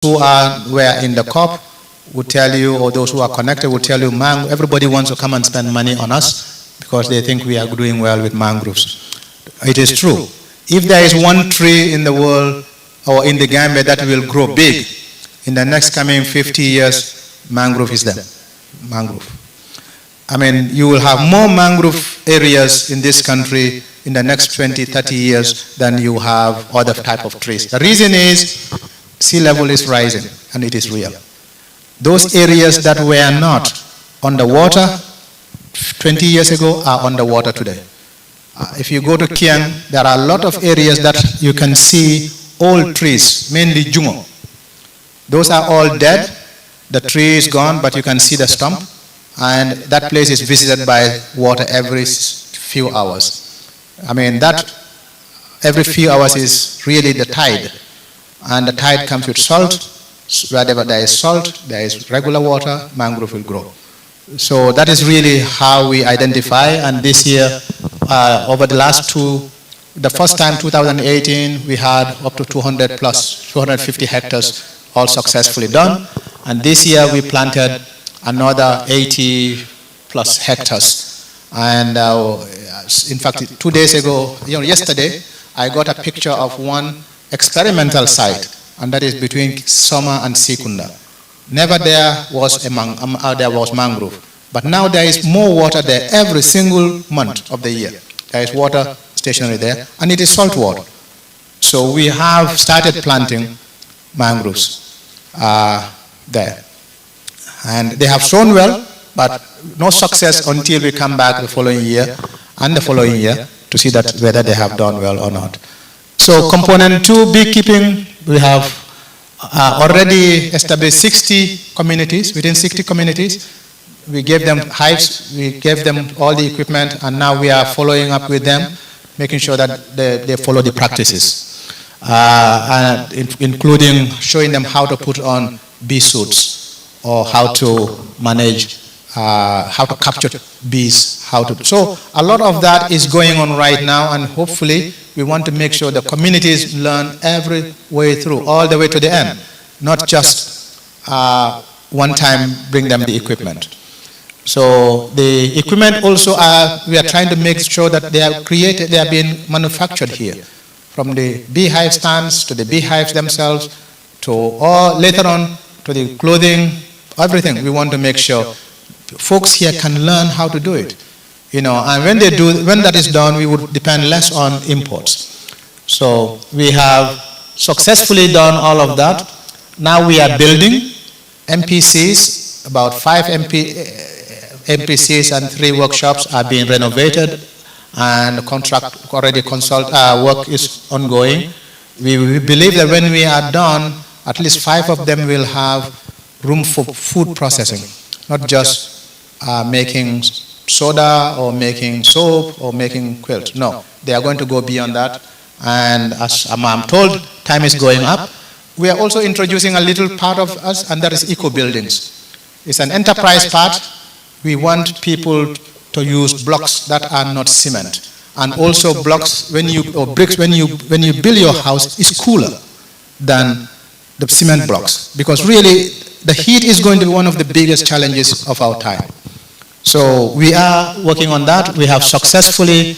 were in the COP would tell you, or those who are connected would tell you, everybody wants to come and spend money on us because they think we are doing well with mangroves. It is true. If there is one tree in the world or in the Gambia that will grow big, in the next coming 50 years, mangrove is there. Mangrove. I mean, you will have more mangrove areas in this country in the next 20, 30 years than you have other type of trees. The reason is sea level is rising, and it is real. Those areas that were not underwater 20 years ago are underwater today. If you go to Kiang, there are a lot of areas that you can see old trees, mainly jungo. Those are all dead. The tree is gone, but you can see the stump. And that place is visited by water every few hours. I mean, that every few hours is really the tide. And the tide comes with salt. Wherever there is salt, there is regular water, mangrove will grow. So that is really how we identify. And this year, over the last the first time, 2018, we had up to 200 plus, 250 hectares all successfully done. And this year we planted another 80 plus hectares. And in fact, 2 days ago, yesterday, I got a picture of one experimental site, and that is between Soma and Sikunda. Never there was mangrove. But now there is more water there every single month of the year. There is water stationary there, and it is salt water. So we have started planting mangroves there. And they have shown well, but no success until we come back the following year and the following year to see that whether they have done well or not. So component 2, beekeeping, we have already established 60 communities. Within 60 communities, we gave them hives, we gave them all the equipment, and now we are following up with them, making sure that they follow the practices, including showing them how to put on bee suits, or how to manage, how to capture bees, So a lot of that is going on right now, and hopefully we want to make sure the communities learn every way through, all the way to the end, not just one time bring them the equipment. So the equipment also we are trying to make sure that they are being manufactured here, from the beehive stands to the beehives themselves, to later on to the clothing, everything. We want to make sure folks here can learn how to do it, and when that is done, we would depend less on imports. So we have successfully done all of that. Now we are building MPCs, about 5 MPCs and 3 workshops are being renovated, and work is ongoing. We believe that when we are done, at least 5 of them will have room for food processing, not just making soda or making soap or making quilts. No, they are going to go beyond that. And as I'm told, time is going up. We are also introducing a little part of us, and that is eco buildings. It's an enterprise part. We want people to use blocks that are not cement, and also blocks bricks when you build your house is cooler than the cement blocks, because really the heat is going to be one of the biggest challenges of our time. So we are working on that. We have successfully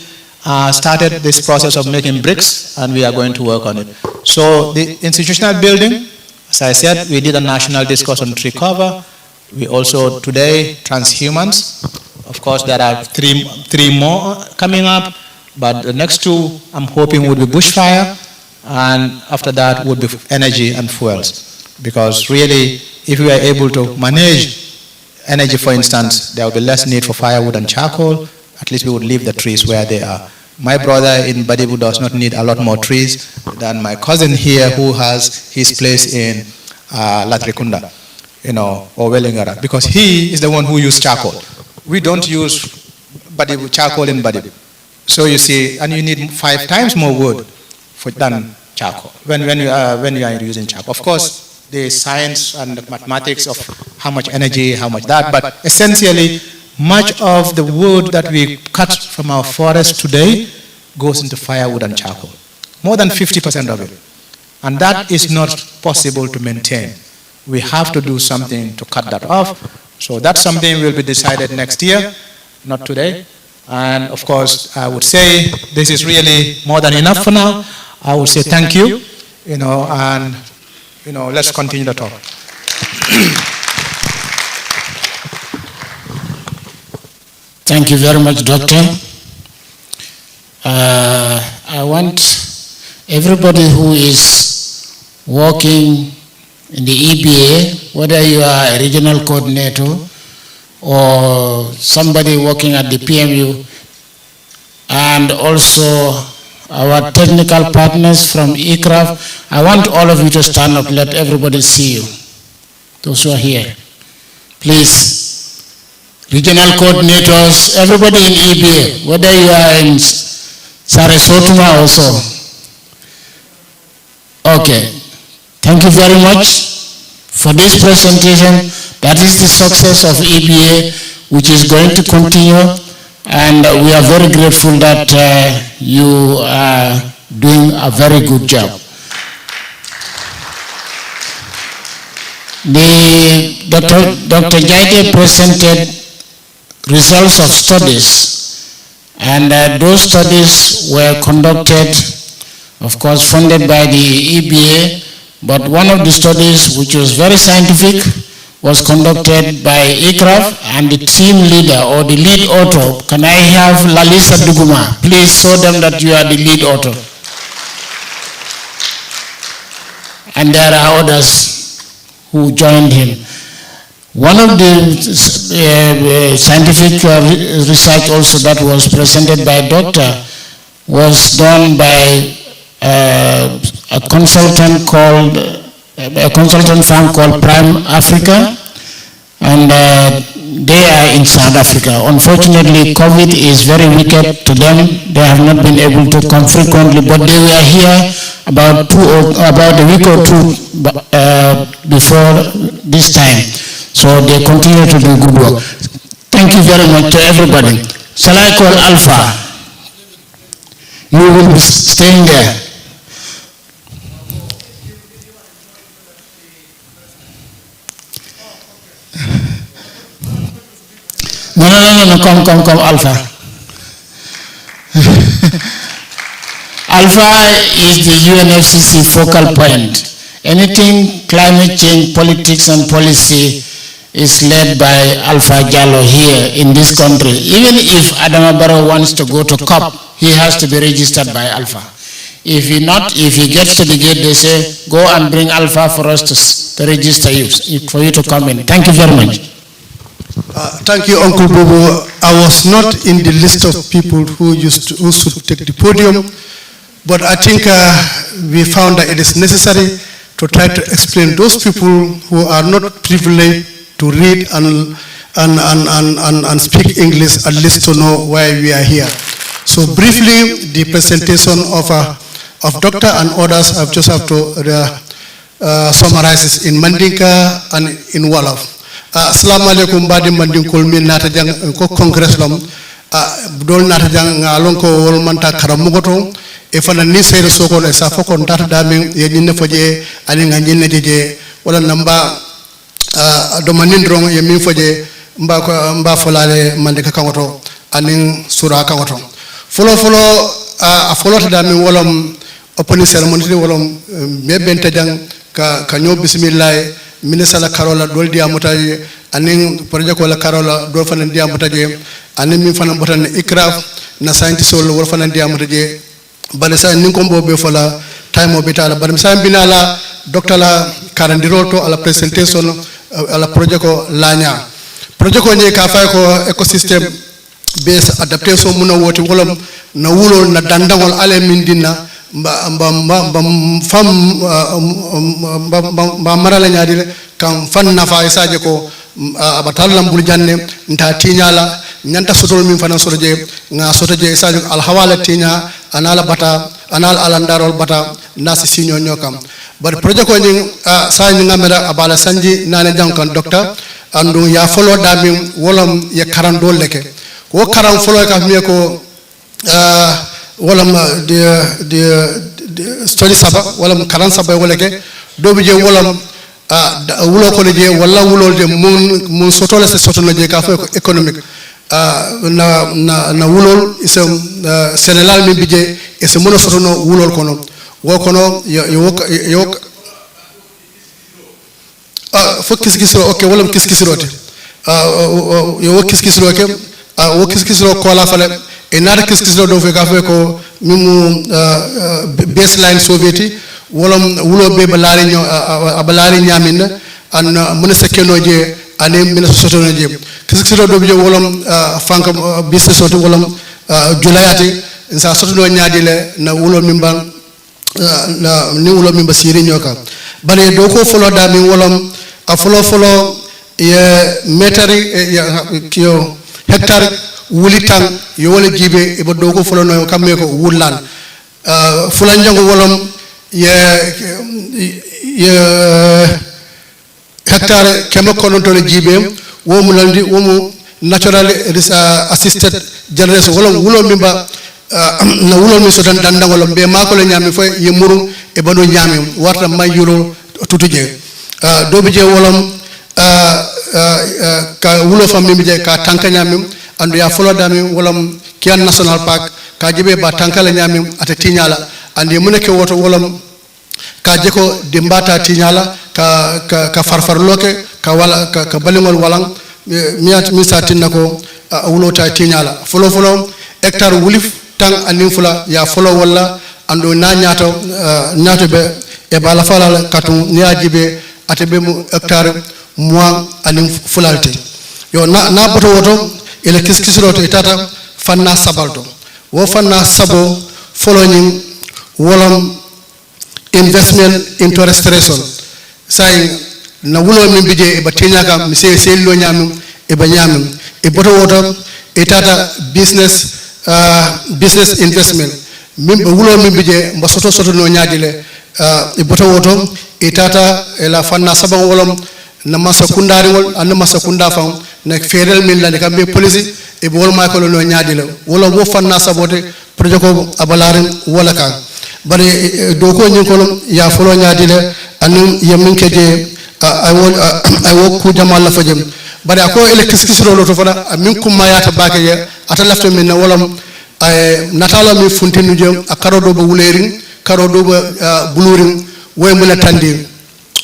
started this process of making bricks, and we are going to work on it. So the institutional building, as I said, we did a national discourse on tree cover. We also today transhumans. Of course, there are three more coming up, but the next 2 I'm hoping would be bushfire, and after that would be energy and fuels. Because really, if we are able to manage energy, for instance, there will be less need for firewood and charcoal. At least we would leave the trees where they are. My brother in Badibu does not need a lot more trees than my cousin here, who has his place in Latrikunda, or Wellingara, because he is the one who uses charcoal. We don't use charcoal in Badibu. So you see, and you need 5 times more wood than charcoal when you are using charcoal. Of course, the science and the mathematics of how much energy, how much that, but essentially, much of the wood that we cut from our forests today goes into firewood and charcoal. More than 50% of it. And that is not possible to maintain. We have to do something to cut that off. So that's something will be decided next year, not today. And of course, I would say this is really more than enough for now. I would say thank you, and let's continue the talk. Thank you very much, Doctor. I want everybody who is working in the EBA, whether you are a regional coordinator or somebody working at the PMU, and also our technical partners from ECRAF, I want all of you to stand up, let everybody see you, those who are here. Please. Regional coordinators, everybody in EBA, whether you are in Sarasotoma also. Okay, thank you very much for this presentation. That is the success of EBA, which is going to continue, and we are very grateful that you are doing a very good job. Dr. Jaite presented results of studies, and those studies were conducted, of course, funded by the EBA, but one of the studies, which was very scientific, was conducted by ECRAF, and the team leader or the lead author, can I have Lalisa Duguma? Please show them that you are the lead author. And there are others who joined him. One of the scientific research also that was presented by Doctor was done by a consultant firm called Prime Africa, and they are in South Africa. Unfortunately, COVID is very wicked to them. They have not been able to come frequently, but they were here about a week or two before this time. So they continue to do good work. Thank you very much to everybody. Shall I call Alpha? You will be staying there. No, come, Alpha. Alpha is the UNFCCC focal point. Anything climate change, politics and policy is led by Alpha Jallo here in this country. Even if Adama Barrow wants to go to COP, he has to be registered by Alpha. If he gets to the gate, they say, go and bring Alpha for us to register you, for you to come in. Thank you very much. Thank you, Uncle Bobo. I was not in the list of people who should take the podium, but I think we found that it is necessary to try to explain those people who are not privileged to read and speak English, at least to know why we are here. So briefly, the presentation of Doctor and others, I just have to summarize this in Mandinka and in Wolof. Assalamu alaikum badi Mandinkul min nata jang ko congress lam dol nata jang ngalon ko wol manta karamugoto e fana ni seyre soko e sa fokon tata dami ye nyinne foje ani nga nyinne jeje wala namba do manindron ye min foje mba folale mande ka kangoto anin sura kangoto folo a folota dami wolom oponi ceremony wolom me benta jang ka nyo bismillah minisala karola dol dia mutaje anin projet ko la karola do fana dia mutaje anin min fana botan ikraf na scientist wol fana dia mutaje bale sa nin ko bobe fola time obitala bar misam binala docteur la karandiroto ala presentation ala projet ko lanya projet ko ni ka fay ko ecosystem based adaptation muna woti wolom na wulo na dandangol ale min dinna marala nyaadile kam fan nafa isaje ko abatallam bul janne nta tinyala nyanta sotol min fana sotoje nga sotoje isaje al hawala tinya anala bata anal alandarol bata nasi sinyo nyokam bar projet ko ni sa ni ngamera abala sanji nane jankan docteur andu ya folo dami wolom ya karandol leke ko karan folo ka mi ko walam the study saba walam karan saba wala ke do bi je walam wulo ko je wala wulo je mun soto la se soto na je ka fa économique na wulol is sénégal mi bije e se mono soto no wulol kono wo kono yo fo kiskisro okay wala kiskisro te yo kiskisro ke wo kiskisro ko la fale e nada kiskisro do fe ka fe ko mimu baseline sovieti wala wulo be balari nyo abalari nyamin an mun se kenoje ane mina soto no je kiskisro do je wala fanka business soto wala julayati sa soto no nyaadile na wulo mimba na ni wulo mimba siri nyoka bare do ko folo da mi wala a folo ye metari yo hectare wulitan yo wala jibe e do ko folo no kamme ko wulan fulan jango wolom ye hectare kemo kono to jibe wo mu landi wo mu natural assisted generation wolom wulo mimba na wulo mi so dan wolom be mako le nyami fo ye muru e bano nyami warta mayuro tutuje do bije wolom ka wulo fammi mi je ka tanka nyami andu ya folo dami wolom kian national park ka jibe ba tanka le nyami ata tinyala andi muneke woto wolom ka jeko dimbata tinyala ka farfarloke ka wala ka balingol walang mi satin nako wulo ta tinyala folo hectare wulif tang anin fula ya folo wala ando na nyaato be e bala fala katum ni ajibe atebe mu hectare moi anin fulalte yo na boto woto ele kiskisro to tata fanna sabaldo wo fanna sabo folo nyin wolom investment into restoration say na wulo min bije e batinya kam mi se sello nyamum e ba nyamum e boto woto e tata business investment min ba wulo min bije mba soto no nyaadile e boto woto e tata e la fanna sabang wolom na masa kundari wol an masa kunda fam na ferel min la kam be police e bol ma ko no nyaadile wolo wo fanna sabote projet ko abalarin wala ka bare do ko nyin ko ya folo nyaadile an yemin keje ay wo ku jamal la fajem bare ko electricity ro to fana min kum ma yata baake ye ata lafto min na wolom ay natala mi funtinu jëm ak karo do ba wulerin karo do ba bulurin way muna tandi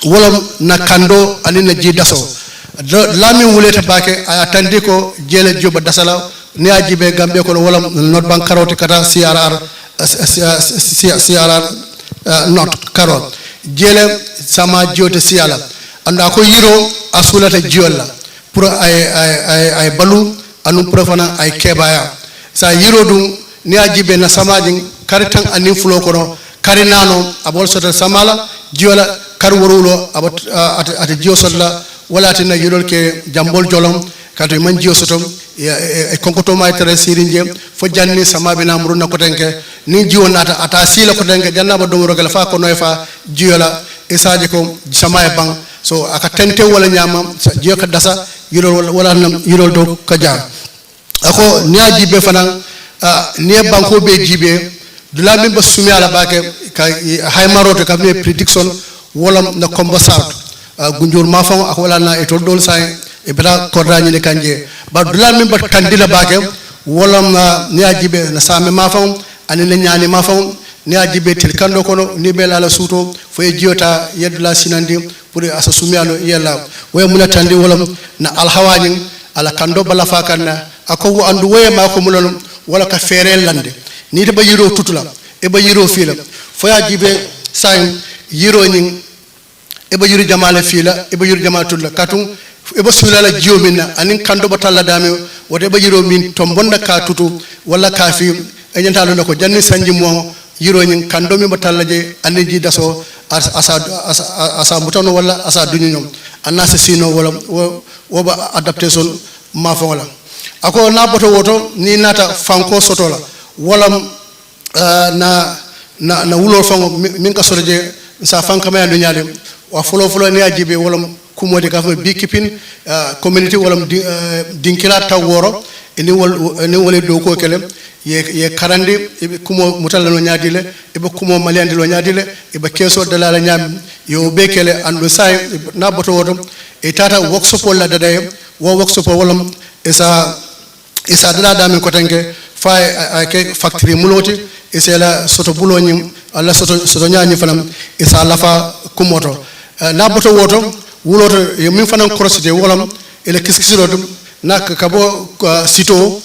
wolom na kando anina ji daso lami wuleta baake ay tandi ko jele joba dasala ni ajibe gambe ko wolom not bank karoti kata CRR not karot jele sama jote siala anda ko yiro asulata jiolla pour ay balu anu profana ay kebaya sa yiro dum ni ajibe na samajin karitan anin fulo kono karinano abol sota samala jiola kar worulo abat ata jio sotla wala tin yirol ke jambol jolom kato man jio sotom e konkoto may tere sirinje fo janni samabe na muruna ko tenke ni jio nata ata sila ko tenke janna ba do rogal fa ko noy fa jiola e saaje ko samaye bang so aka tente wala nyama jio ka dasa yirol wala nam yirol do ka jam ako ni ajibe fanan ni banko be jibe dula min ba sumi ala bake ka haymaroto ka me prediction wala na combo sart gunjur ma fam ak wala na etol dol say e beta kordañi ne kanje ba dula min ba kandila bake wala ni ajibe na same ma fam ani na nyaani ma fam ni ajibe tel kando kono ni be la suto fo e jiota yedula sinandi pour asa sumiano yella way muna tandi wala na alhawani ala kando bala fakanna ako andu way ma ko mulon wala ka ferel lande ni de ba yiro tutula e ba yiro fila fo ya jibe say yiro nyin e ba yiro jamale fila e ba yiro jamale tulla katum e ba sulala jiyo minna anin kando batalla dame wote ba yiro min to bonda ka tutu wala ka fi e nyantalo nako janni sanji mo yiro nyin kando mi batalla je anin ji daso asa mutano wala asa dunyum anase sino wala wo ba adaptation ma fa wala ako na boto woto ni nata fanko sotola wala na wulo fango min ka sotoje sa fanka ma nyade wa folo ni ajibe wala kumode ka fa bi kipin community wala dinkira taworo ini wole do ko kele ye karande ibe kumo mutalla no nyaadile ibe kumo maliande lo nyaadile ibe keso dalala nyam yo be kele ando say na boto wodo e tata workshop wala dadaye wo workshop wolom isa dala dami ko tanke fa ke factory muloti isela soto buloni alla soto nyaani fanam isa lafa kumoto na boto woto wuloto e min fanan crossité wolom ele kiskisiro dum nak kabo sito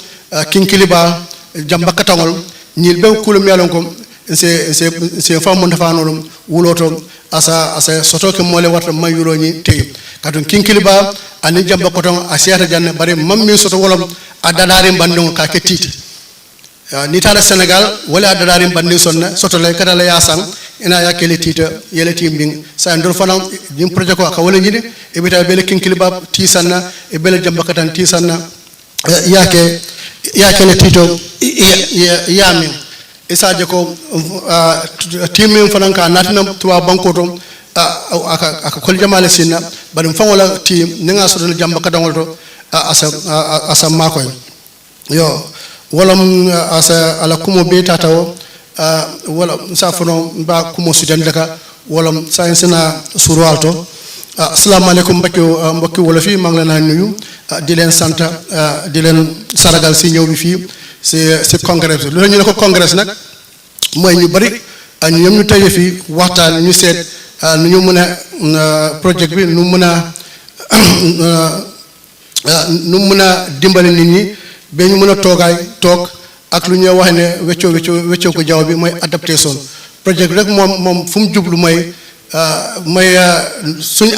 kinkiliba jamba katangol ñil be kulum yalon ko c'est famu ndafanolum wuloto asa soto ke mole warta mayulo ni tey kadon kinkiliba ani jamba koton asiata janne bare mammi soto wolom adadari bandon ka ketiti ni tara Senegal wala adadari bandi sonna soto lay kata la yasan ina yakele tita yele timbing sa ndor fanam jim projet ko ka wala ñide e bita bele kinkiliba tisanna e bele jamba katan tisanna yake le tito yami isaje ko timin fanan ka natina tuwa banko to aka kol jamale sinna badum fangola tim ninga so do jamba kadangol to asa makoy yo wolam asa ala kumo be tatawo wala safono ba kumo sudandaka wolam science-na surwalto assalamu alaikum mbokki wala fi mang la nuyu di len santa di len saragal si ñew bi fi c'est congrès lu ñu ne ko congrès nak moy ñu bari ñom ñu taye fi waxtaan ñu seet ñu mëna projet bi ñu mëna dimbali nit ñi be ñu mëna tok ak lu ñu wax ne wéccio ko jaw bi moy adaptation projet rek mom fu mu jublu moy suñu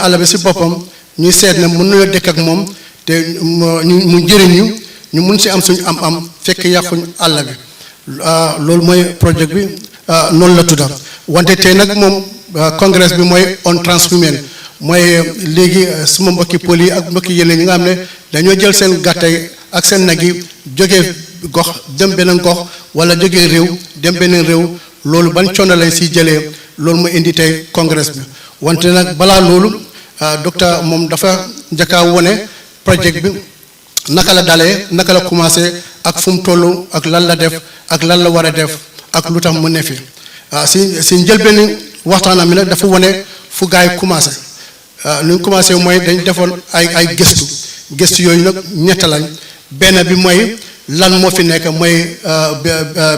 àll bi si boppam ñuy seet ne mën nañoo dëkk ak moom te mu njëriñ ñu mun si am suñu am fekk yàquñ àll bi loolu mooy projet bi noonu la tudda wante tey nag moom congrès bi mooy on transhuman mooy léegi suma mbokki pël yi ak mbokki yeneen ñi nga xam ne dañoo jël seen gàttay ak seen nag yi jógee gox dem beneen gox wala jógee réew dem beneen réew loolu ban coono lañ siy jëlee loolu mooy indi tey congrès bi wante nag balaa loolu docteur moom dafa njëkkaa wone projet bi naka la dalee naka la commencé ak fu mu toll ak lan la def ak lan la war a def ak lu tax mu ne fi si njëlbéen waxtaanam mi nag dafa wone fu gaay yi commencé nu ñu commencé mooy dañ defoon ay gëstu yooyu nag ñett lañ benn bi mooy lan moo fi nekk mooy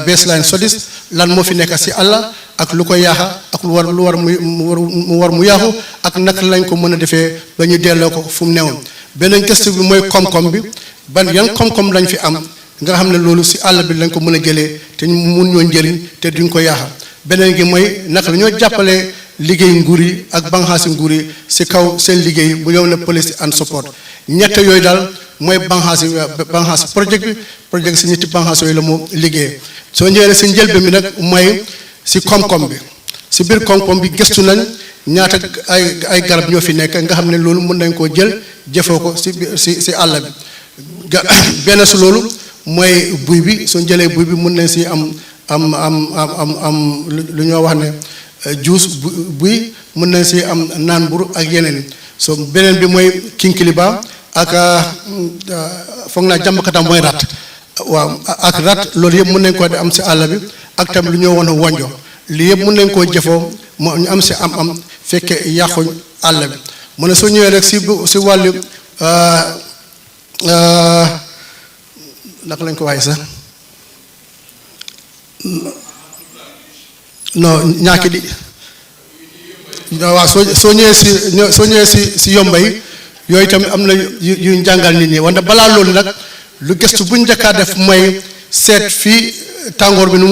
baseline studies lan moo fi nekk si àll ak lu ko yaaxa ak lu war mu yaaxu ak naka lañ ko mën a defee ba ñu delloo ko fu mu newoon beneen gëstu bi mooy koom-koom bi ban yan koom-koom lañ fi am nga xam ne loolu si àll bi lañ ko mën a jëlee te ñu mun ñoo njëriñ te duñ ko yaaxa beneen gi mooy naka la ñoo jàppalee liggéey nguur yi ak banxaasi nguur yi si kaw seen liggéey bu ñëw ne police and support ñett yooyu daal mooy banxaasi projet bi si ñetti banxaas yooyu la mu liggéey soo ñëwee si njëlbeen bi nag mooy si koom-koom bi si biir koom-koom bi gëstu nañ ñaata ay garab ñoo fi nekk nga xam ne loolu mën nañ koo jël jëfoo ko si àll bi benn si loolu mooy buy bi soo jëlee buy bi mën nañ si am lu ñoo wax ne juice buy mën nañ si am naan mburu ak yeneen so beneen bi mooy kinkiliba ak foog naa jàmbkatam mooy rat waaw ak rat loolu yëpp mën nañ koo am si àll bi ak tam lu ñoo woon wonjo lii yëpp mën nañ koo jëfoo moo ñu am si am fekke yàquñ àll bi mu ne soo ñëwee rek si wàllu naka lañ ko waxee sax non ñaaki di waaw soo ñëwee si yomba yi yooyu tamit am na yu njàngal nit ñi wante balaa loolu nag lu gëstu bu njëkkaa def mooy seet fii tàngoor bi nu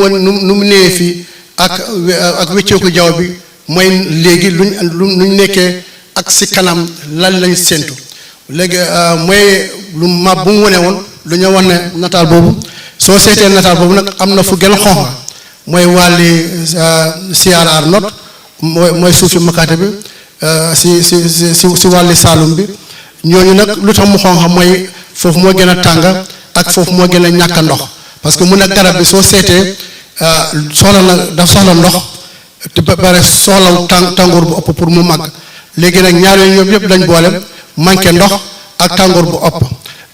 mu néewee fii ak wécceeku jaww bi mooy léegi luñ nekkee ak si kanam lan lañ séntu léegi mooy lu map bu mu wone woon lu ñu wax ne nataal boobu soo seetee nataal boobu nag am na fu gën xonq mooy wàlli CRR not mooy suufi makaate bi si wàlli Saalum bi ñooñu nag lu tax mu xonq mooy foofu moo gën a tàng ak foofu moo gën a ñàkk ndox parce que mun a garab bi soo seetee dafa soxla ndox te ba pare soxlaw tàngoor bu ëpp pour mu màgg léegi nag ñaar yooyu ñoom yëpp dañ boole manqué ndox ak tàngoor bu ëpp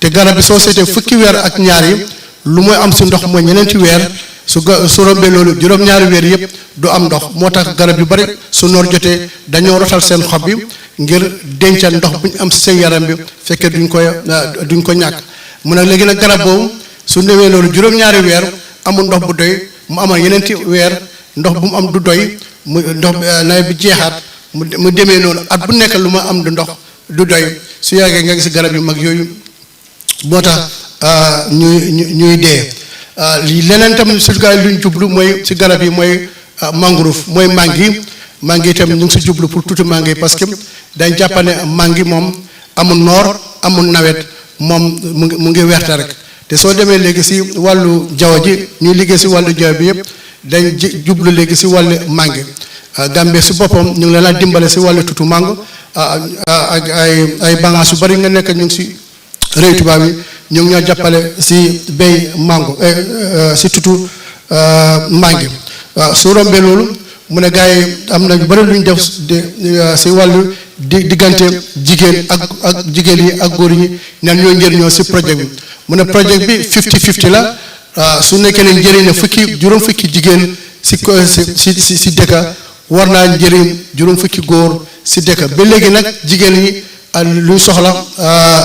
te garab bi soo seetee fukki weer ak ñaar yi lu mooy am si ndox mooy ñeneenti weer su rombee loolu juróom-ñaari weer yëpp du am ndox moo tax garab yu bari su noor jotee dañoo rotal seen xob bi ngir dencal ndox bu ñu am si seen yaram bi fekkee duñ ko ñàkk mu ne léegi nag garab boobu su newee loolu juróom-ñaari weer amul ndox bu doy mu amal yeneenti weer ndox bu mu am du doy mu ndox nawet bi jeexaat mu demee noonu at bu nekk lu ma am du ndox du doy su yàggee nga gis garab yu mag yooyu moo tax ñuy dee leneen tamit su gaa yi luñ jublu mooy si garab yi mooy mangrove mooy mangi itam ñu ngi si jublu pour tuuti mangi parce que dañ jàppane mangi moom amul noor amul nawet moom mu ngi weexta rek te soo demee léegi si wàllu jaww ji ñuy liggéey si wàllu jaww bi yëpp dañ jublu léegi si wàllu mangi Gambie si boppam ñu ngi leen a dimbale si wàllu tutu mango ak ay bagages yu bari nga nekk ñu ngi si réew tubaab yi ñu ngi ñoo jàppale si béy mango si tutu mangi waaw su rombee loolu mu ne gars yi am na bari lu ñu def si wàllu diggante jigéen ak jigéen yi ak góor ñi ñan ñoo njëriñoo si projet bi mu ne projet bi 50-50 la su nekkee ne njëriñ na juróom fukki jigéen si dëkka war naa njëriñ juróom fukki góor si dëkka ba léegi nag jigéen ñi luñ soxla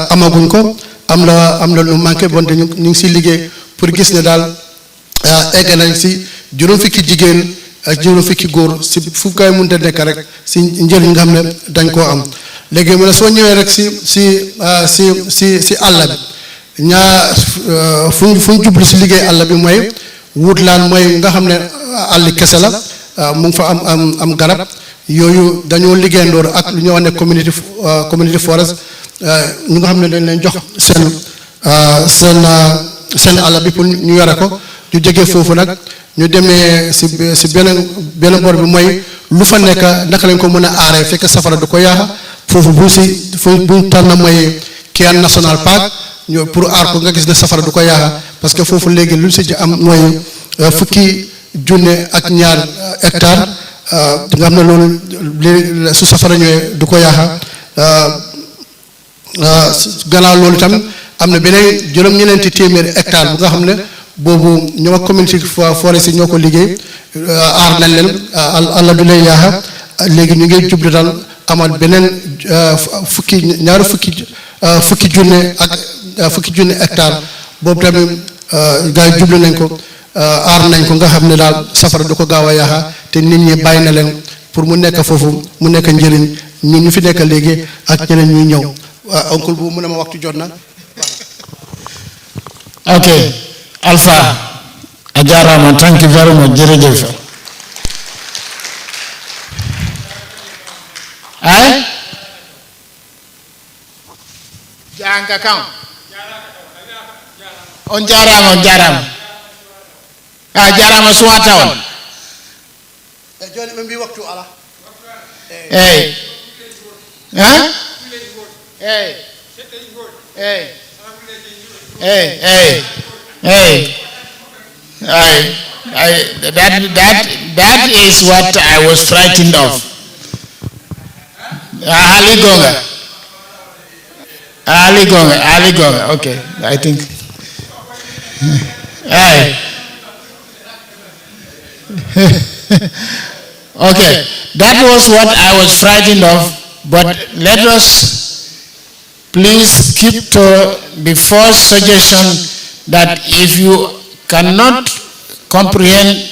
amaguñ ko am na lu manqué bon ñu ngi si liggéey pour gis ne daal egg nañ si juróom fukki jigéen ak juróom fukki góor si fu kay mënta nekk rek si njëriñ nga xam ne dañ koo am léegi mu ne soo ñëwee rek si àll bi fu ñu jublu si liggéey àll bi mooy woodland mooy nga xam ne àlli kese la mu ngi fa am garab yooyu dañoo liggéeyandoor ak lu ñuy wax ne community forest ñu nga xam ne dañ leen jox seen àll bi pour ñu yore ko ñu jógee foofu nag ñu demee si benn bor bi mooy lu fa nekk naka lañ ko mën a aaree fekk safara du ko yaaxa foofu buñ tànn mooy Keane National Park ñu pour aar ko nga gis ne safara du ko yaaxa parce que foofu léegi lu si am mooy fukki junne ak ñaar hectare nga xam ne loolu léegi su safara ñëwee du ko yaaxa gannaaw loolu tam am na beneen juróom-ñeneenti téeméeri hectare bu nga xam ne boobu ñoom ak communauté forest yi ñoo ko liggéey aar nañ leen àlla du leen yaaxa léegi ñu ngi jublu daal amal beneen fukki junne hectare boobu tamit gars yi jublu nañ ko aar nañ ko nga xam ne daal safara du ko gaaw a yaaxa te nit ñi bàyyi na leen pour mu nekk foofu mu nekk njëriñ ñun ñu fi nekk léegi ak ñeneen ñuy ñëw oncle bu mu ne ma waxtu jot na. ok Alpha a jarama thank you very much jërëjëf ay janga kam on jarama jarama suwa tawon joni ɓe mbi waktu ala eyyi that is what I was frightened of. Ali Gonga, okay, I think. Okay, that was what I was frightened of, but let us please keep to the first suggestion that if you cannot comprehend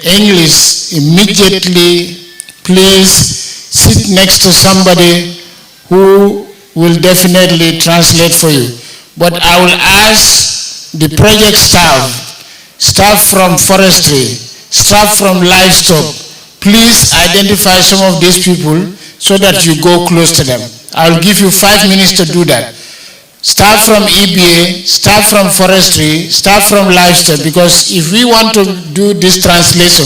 English immediately, please sit next to somebody who will definitely translate for you. But I will ask the project staff from forestry, staff from livestock, please identify some of these people so that you go close to them. I will give you 5 minutes to do that. Staff from EBA, staff from forestry, staff from livestock, because if we want to do this translation,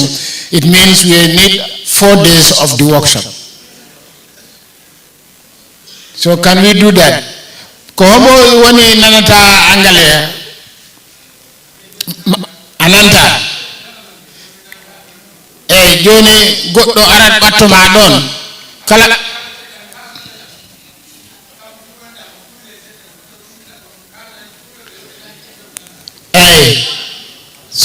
it means we need 4 days of the workshop. So can we do that? Kohomo wani nanata angale ananta joni goddo arat battoma don kala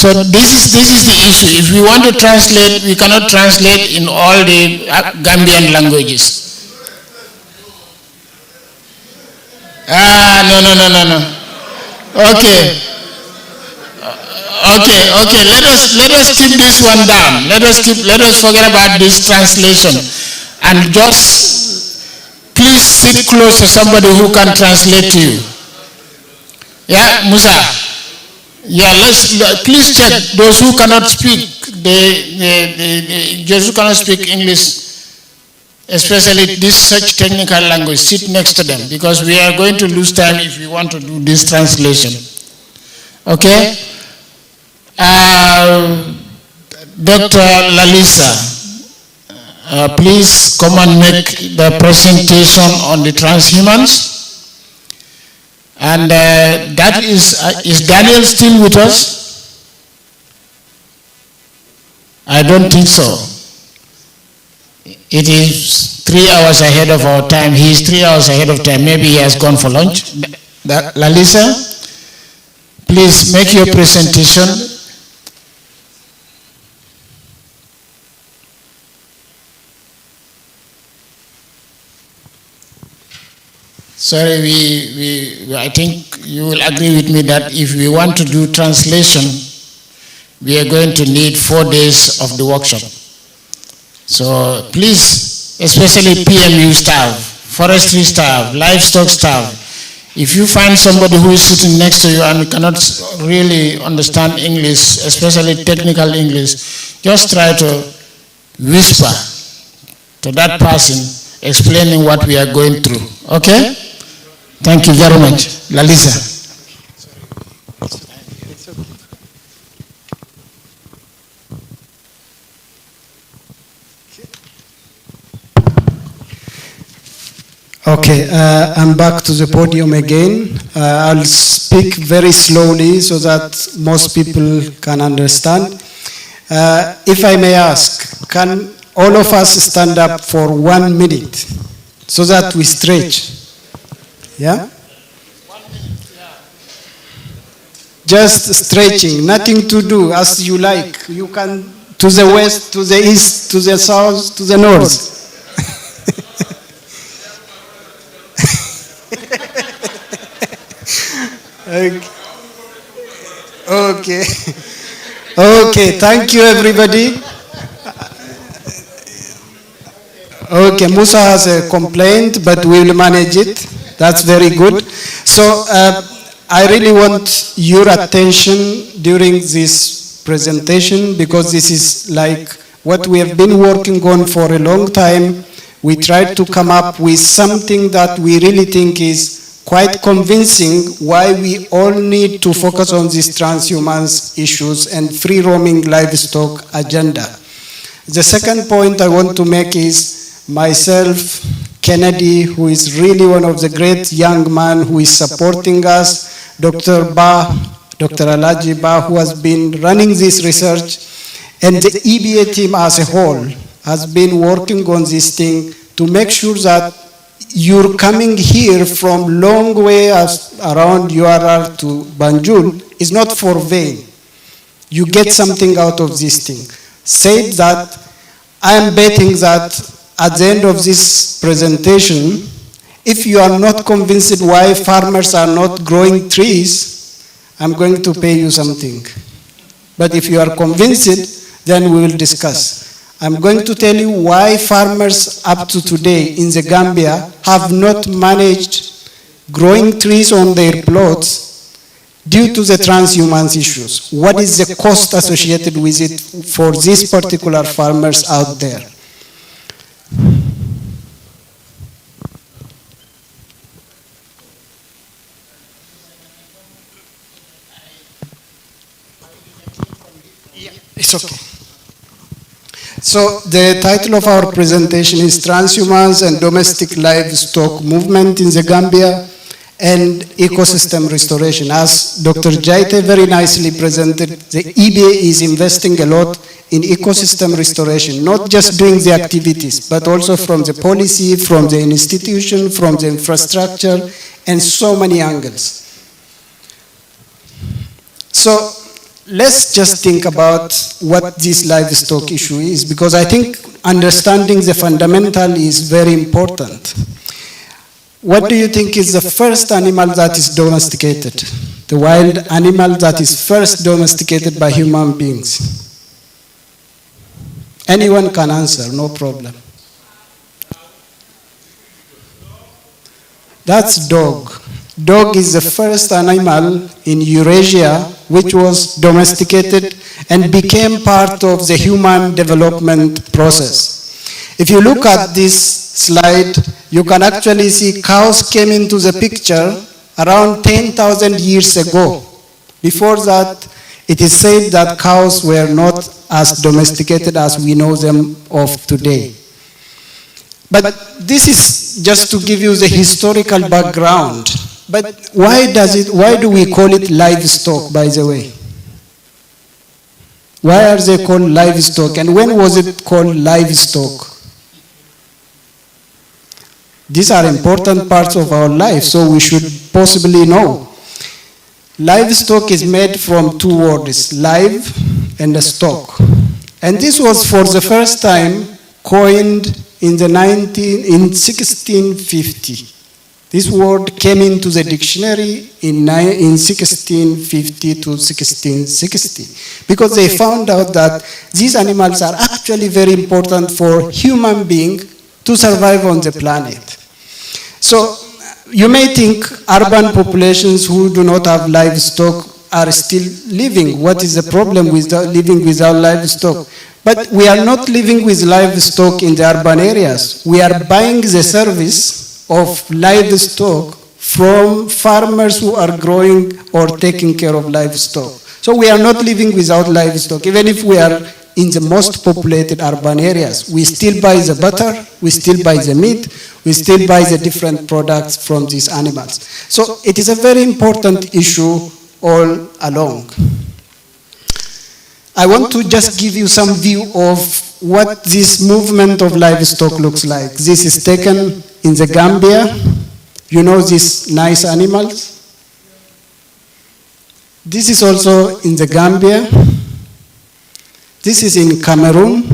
So this is the issue. If we want to translate, we cannot translate in all the Gambian languages. No. Okay. Okay. Let us keep this one down. Let us forget about this translation, and just please sit close to somebody who can translate to you. Yeah, Musa. Yeah, please check those who cannot speak. Those who cannot speak English, especially this such technical language, sit next to them, because we are going to lose time if we want to do this translation. Okay? Dr. Lalisa, please come and make the presentation on the transhumans. And that is Daniel still with us? I don't think so. It is 3 hours ahead of our time. He is 3 hours ahead of time. Maybe he has gone for lunch. Lalisa, please make your presentation. Sorry, I think you will agree with me that if we want to do translation, we are going to need 4 days of the workshop. So please, especially PMU staff, forestry staff, livestock staff, if you find somebody who is sitting next to you and cannot really understand English, especially technical English, just try to whisper to that person explaining what we are going through. Okay? Thank you very much. Lalisa. Okay, I'm back to the podium again. I'll speak very slowly so that most people can understand. If I may ask, can all of us stand up for 1 minute so that we stretch? Yeah? Just stretching, nothing to do, as you like. You can to the west, to the east, to the south, to the north. Okay. Okay, thank you everybody. Okay, Musa has a complaint, but we will manage it. That's very good. So I really want your attention during this presentation, because this is like what we have been working on for a long time. We tried to come up with something that we really think is quite convincing why we all need to focus on these transhumance issues and free roaming livestock agenda. The second point I want to make is myself, Kennedy, who is really one of the great young men who is supporting us, Dr. Alaji Ba, who has been running this research, and the EBA team as a whole has been working on this thing to make sure that you're coming here from long way around URR to Banjul is not for vain. You get something out of this thing. Said that, I am betting that at the end of this presentation, if you are not convinced why farmers are not growing trees, I'm going to pay you something. But if you are convinced, then we will discuss. I'm going to tell you why farmers up to today in the Gambia have not managed growing trees on their plots due to the transhumance issues. What is the cost associated with it for these particular farmers out there? It's okay. So the title of our presentation is Transhumance and Domestic Livestock Movement in the Gambia and Ecosystem Restoration. As Dr. Jaite very nicely presented, the EBA is investing a lot in ecosystem restoration, not just doing the activities, but also from the policy, from the institution, from the infrastructure, and so many angles. So let's just think about what this livestock issue is, because I think understanding the fundamental is very important. What do you think is the first animal that is domesticated? The wild animal that is first domesticated by human beings? Anyone can answer, no problem. That's dog. Dog is the first animal in Eurasia which was domesticated and became part of the human development process. If you look at this slide, you can actually see cows came into the picture around 10,000 years ago. Before that, it is said that cows were not as domesticated as we know them of today. But this is just to give you the historical background. But why do we call it livestock, by the way? Why are they called livestock? And when was it called livestock? These are important parts of our life, so we should possibly know. Livestock is made from two words, live and a stock. And this was for the first time coined in 1650. This word came into the dictionary in 1650 to 1660, because they found out that these animals are actually very important for human beings to survive on the planet. So you may think urban populations who do not have livestock are still living. What is the problem with living without livestock? But we are not living with livestock in the urban areas. We are buying the service of livestock from farmers who are growing or taking care of livestock. So we are not living without livestock. Even if we are in the most populated urban areas, we still buy the butter, we still buy the meat, we still buy the different products from these animals. So it is a very important issue all along. I want to just give you some view of what this movement of livestock looks like. This is taken in the Gambia. You know these nice animals? This is also in the Gambia. This is in Cameroon,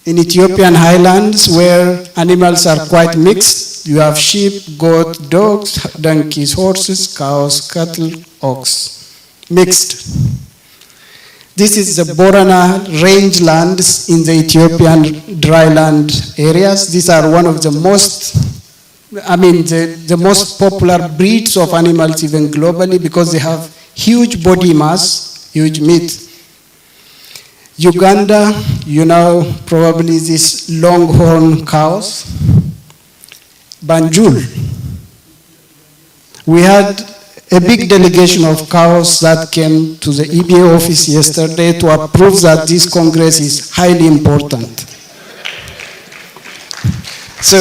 in Ethiopian highlands, where animals are quite mixed. You have sheep, goat, dogs, donkeys, horses, cows, cattle, ox, mixed. This is the Borana rangelands in the Ethiopian dryland areas. These are one of the most, the most popular breeds of animals even globally, because they have huge body mass, huge meat. Uganda, you know probably these longhorn cows. Banjul. We had a big delegation of cows that came to the EBA office yesterday to approve that this Congress is highly important. So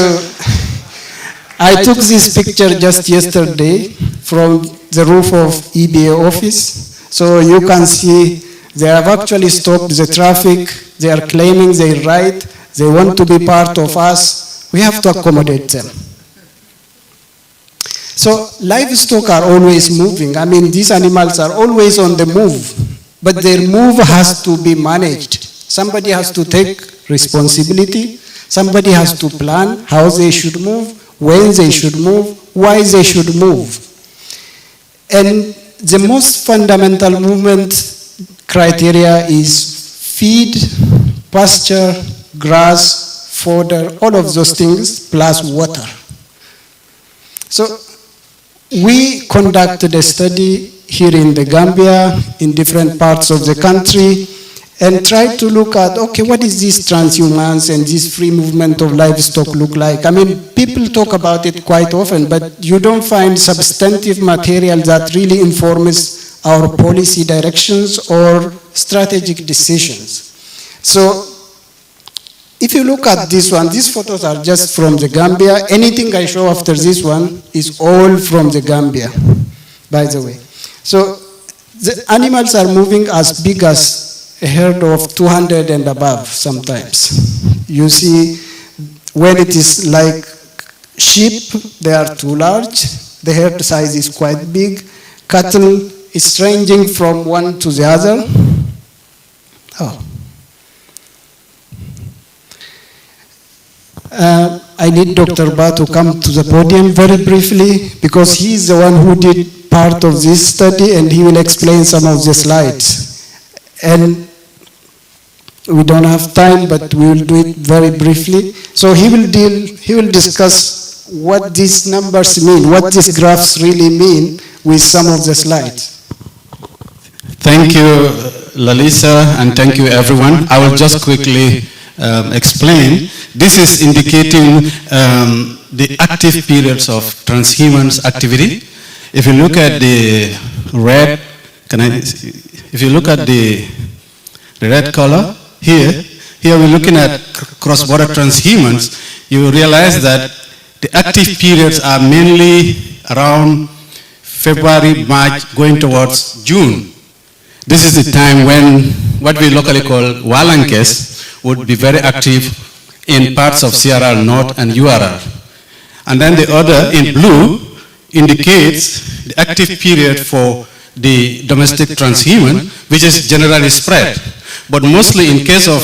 I took this picture just yesterday from the roof of EBA office. So you can see they have actually stopped the traffic. They are claiming their right. They want to be part of us. We have to accommodate them. So livestock are always moving. These animals are always on the move, but their move has to be managed. Somebody has to take responsibility. Somebody has to plan how they should move, when they should move, why they should move. And the most fundamental movement criteria is feed, pasture, grass, fodder, all of those things, plus water. So we conducted a study here in the Gambia, in different parts of the country, and tried to look at, okay, what is this transhumance and this free movement of livestock look like? People talk about it quite often, but you don't find substantive material that really informs our policy directions or strategic decisions. So if you look at this one, these photos are just from the Gambia. Anything I show after this one is all from the Gambia, by the way. So the animals are moving as big as a herd of 200 and above sometimes. You see, when it is like sheep, they are too large. The herd size is quite big. Cattle is ranging from one to the other. Oh. I need Dr. Ba to come to the podium very briefly because he is the one who did part of this study and he will explain some of the slides. And we don't have time, but we will do it very briefly. So he will discuss what these numbers mean, what these graphs really mean with some of the slides. Thank you, Lalisa, and thank you, everyone. I will just quickly explain. This is indicating the active periods of transhumance activity. If you look at the red, if you look at the red color here we're looking at cross-border transhumance. You realize that the active periods are mainly around February, March, going towards June. This is the time when what we locally call Walankes would be very active in parts of CRR North and URR. And then the other in blue indicates the active period for the domestic transhumance, which is generally spread. But mostly in case of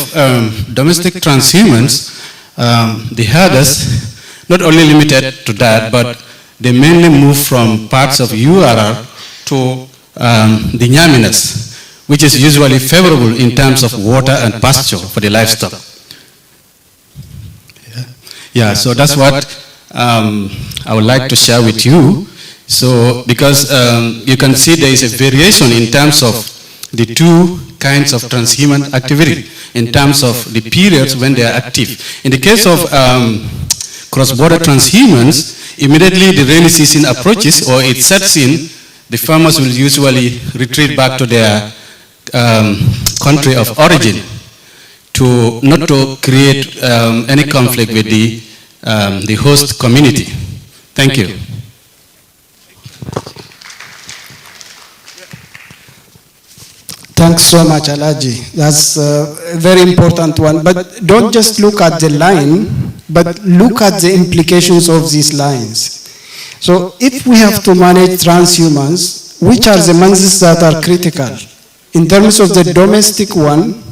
domestic transhumance, the herders, not only limited to that, but they mainly move from parts of URR to the Nyaminas, which is usually favorable in terms of water and pasture for the livestock. Yeah, so that's what I would like to share with you. So, because you can see there is a variation in terms of the two kinds of transhumant activity, in terms of the periods when they are active. In the case of cross-border transhumance, immediately the rainy season approaches or it sets in, the farmers will usually retreat back to their country of origin to not to create any conflict with the host community. Thank you. Thanks so much, Alaji. That's a very important one. But don't just look at the line, but look at the implications of these lines. So if we have to manage transhumance, which are the months that are critical? In terms of the domestic one,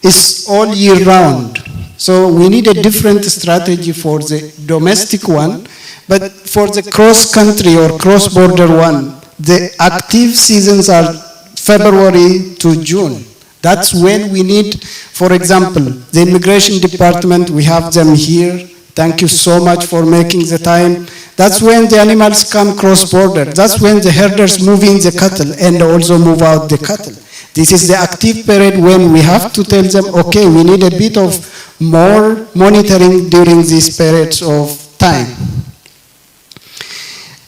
it's all year round. So we need a different strategy for the domestic one, but for the cross-country or cross-border one, the active seasons are February to June. That's when we need, for example, the immigration department, we have them here. Thank you so much for making the time. That's when the animals come cross-border. That's when the herders move in the cattle and also move out the cattle. This is the active period when we have to tell them, okay, we need a bit of more monitoring during these periods of time.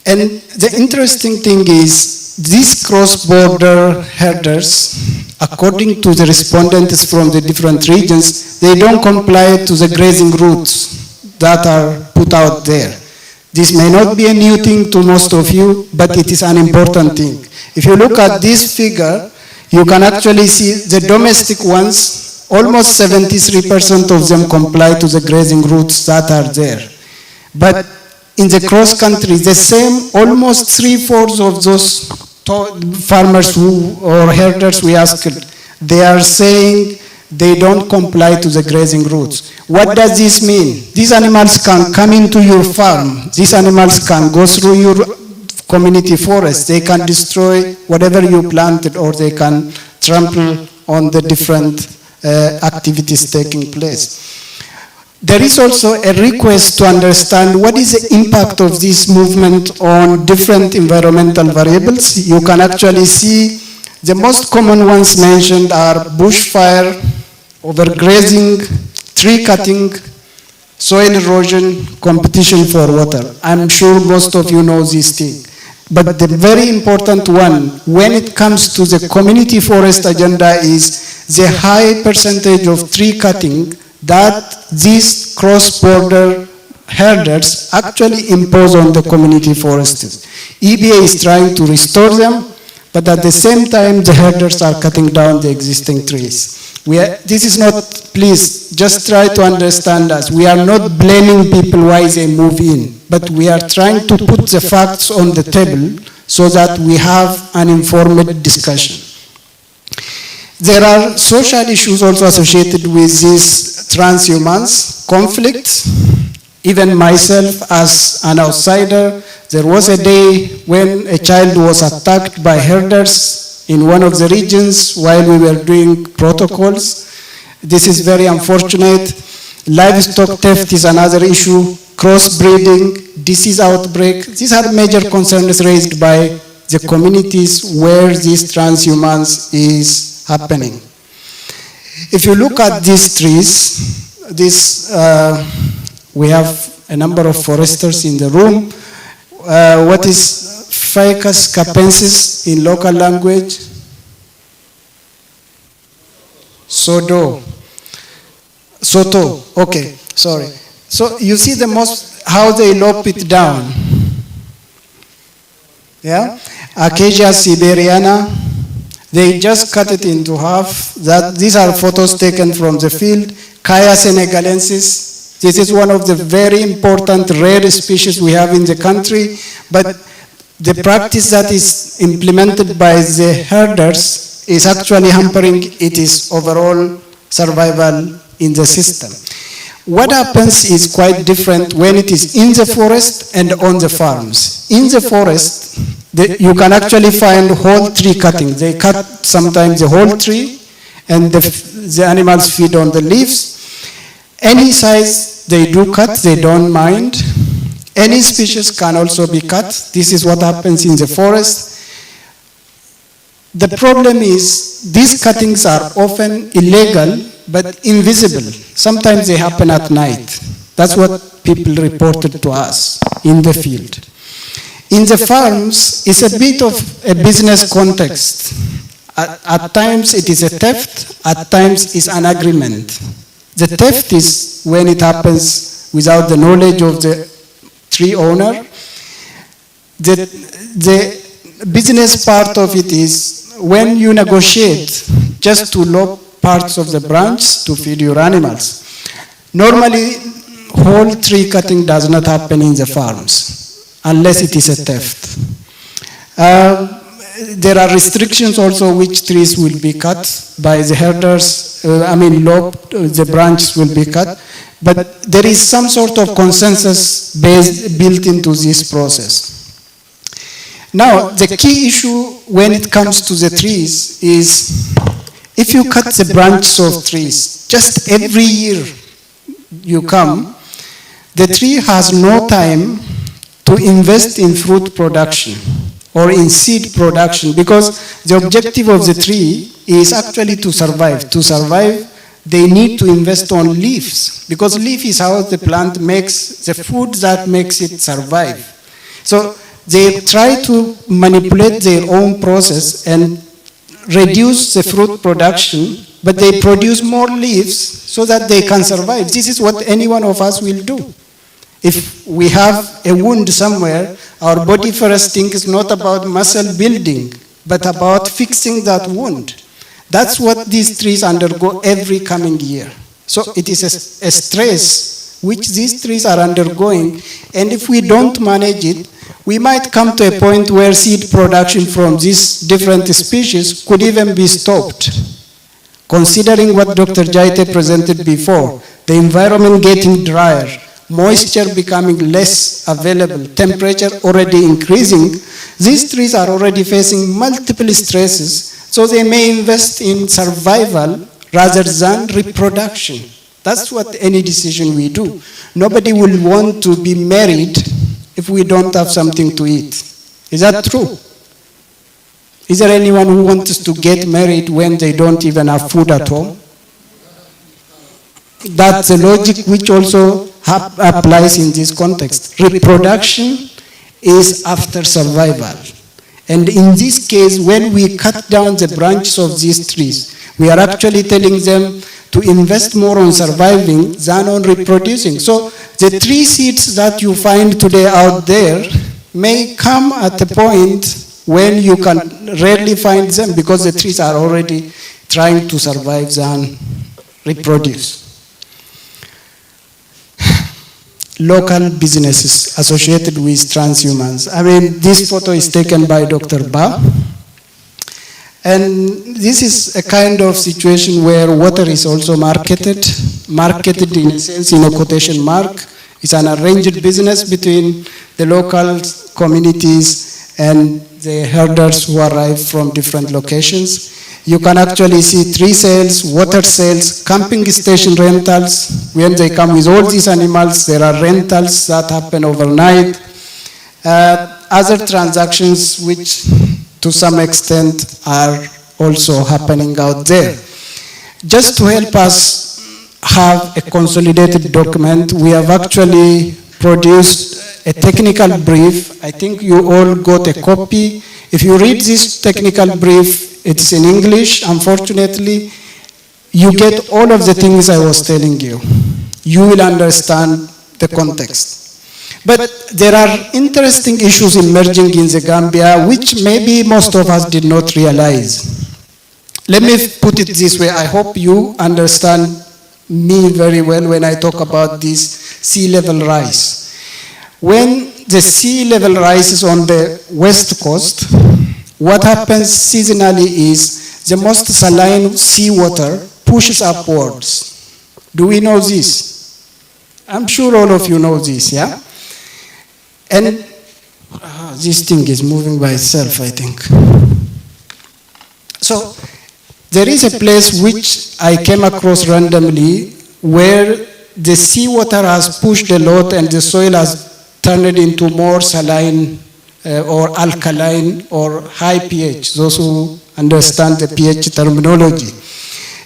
And the interesting thing is, these cross-border herders, according to the respondents from the different regions, they don't comply to the grazing routes that are put out there. This may not be a new thing to most of you, but it is an important thing. If you look at this figure, you can actually see the domestic ones, almost 73% of them comply to the grazing routes that are there. But in the cross-country, the same, almost 3/4 of those farmers or herders we asked, they are saying they don't comply to the grazing routes. What does this mean? These animals can come into your farm. These animals can go through your community forest. They can destroy whatever you planted, or they can trample on the different activities taking place. There is also a request to understand what is the impact of this movement on different environmental variables. You can actually see the most common ones mentioned are bushfire, overgrazing, tree cutting, soil erosion, competition for water. I'm sure most of you know these things. But the very important one, when it comes to the community forest agenda, is the high percentage of tree cutting that these cross-border herders actually impose on the community forests. EBA is trying to restore them, but at the same time, the herders are cutting down the existing trees. This is not, please, just try to understand us. We are not blaming people why they move in, but we are trying to put the facts on the table so that we have an informed discussion. There are social issues also associated with these transhumans, conflicts. Even myself as an outsider, there was a day when a child was attacked by herders in one of the regions while we were doing protocols. This is very unfortunate. Livestock theft is another issue, crossbreeding, disease outbreak. These are major concerns raised by the communities where this transhumance is happening. If you look at these trees, we have a number of foresters in the room. What is Ficus capensis in local language? Soto, okay, sorry. So you see how they lop it down. Yeah? Acacia siberiana, they just cut it into half. These are photos taken from the field. Kaya senegalensis, this is one of the very important rare species we have in the country, but the practice that is implemented by the herders is actually hampering its overall survival in the system. What happens is quite different when it is in the forest and on the farms. In the forest, you can actually find whole tree cutting. They cut sometimes the whole tree and the animals feed on the leaves. Any size they do cut, they don't mind. Any species can also be cut. This is what happens in the forest. The problem is these cuttings are often illegal but invisible. Sometimes they happen at night. That's what people reported to us in the field. In the farms, it's a bit of a business context. At times it is a theft, at times it's an agreement. The theft is when it happens without the knowledge of the tree owner. The business part of it is when you negotiate just to lop parts of the branch to feed your animals. Normally, whole tree cutting does not happen in the farms unless it is a theft. There are restrictions also which trees will be cut by the herders, the branches will be cut, but there is some sort of consensus built into this process. Now, the key issue when it comes to the trees is if you cut the branches of trees, just every year you come, the tree has no time to invest in fruit production or in seed production, because the objective of the tree is actually to survive. To survive, they need to invest on leaves, because leaf is how the plant makes the food that makes it survive. So they try to manipulate their own process and reduce the fruit production, but they produce more leaves so that they can survive. This is what any one of us will do. If we have a wound somewhere, our body first thinks not about muscle building, but about fixing that wound. That's what these trees undergo every coming year. So it is a stress which these trees are undergoing, and if we don't manage it, we might come to a point where seed production from these different species could even be stopped. Considering what Dr. Jaite presented before, the environment getting drier, moisture becoming less available, temperature already increasing, these trees are already facing multiple stresses, so they may invest in survival rather than reproduction. That's what any decision we do. Nobody will want to be married if we don't have something to eat. Is that true? Is there anyone who wants to get married when they don't even have food at home? That's a logic which also applies in this context. Reproduction is after survival. And in this case, when we cut down the branches of these trees, we are actually telling them to invest more on surviving than on reproducing. So the tree seeds that you find today out there may come at a point when you can rarely find them because the trees are already trying to survive than reproduce. local businesses associated with transhumans. I mean, this photo is taken by Dr. Ba. And this is a kind of situation where water is also marketed in a sense, in a quotation mark. It's an arranged business between the local communities and the herders who arrive from different locations. You can actually see tree sales, water sales, camping station rentals. When they come with all these animals, there are rentals that happen overnight. Other transactions which to some extent are also happening out there. Just to help us have a consolidated document, we have actually produced a technical brief. I think you all got a copy. If you read this technical brief, it's in English. Unfortunately, you get all of the things I was telling you. You will understand the context. But there are interesting issues emerging in the Gambia which maybe most of us did not realize. Let me put it this way. I hope you understand me very well when I talk about this sea level rise. When the sea level rises on the west coast, what happens seasonally is the most saline seawater pushes upwards. Do we know this? I'm sure all of you know this, yeah? And this thing is moving by itself, I think. So there is a place which I came across randomly where the seawater has pushed a lot and the soil has turned it into more saline or alkaline or high pH, those who understand the pH terminology.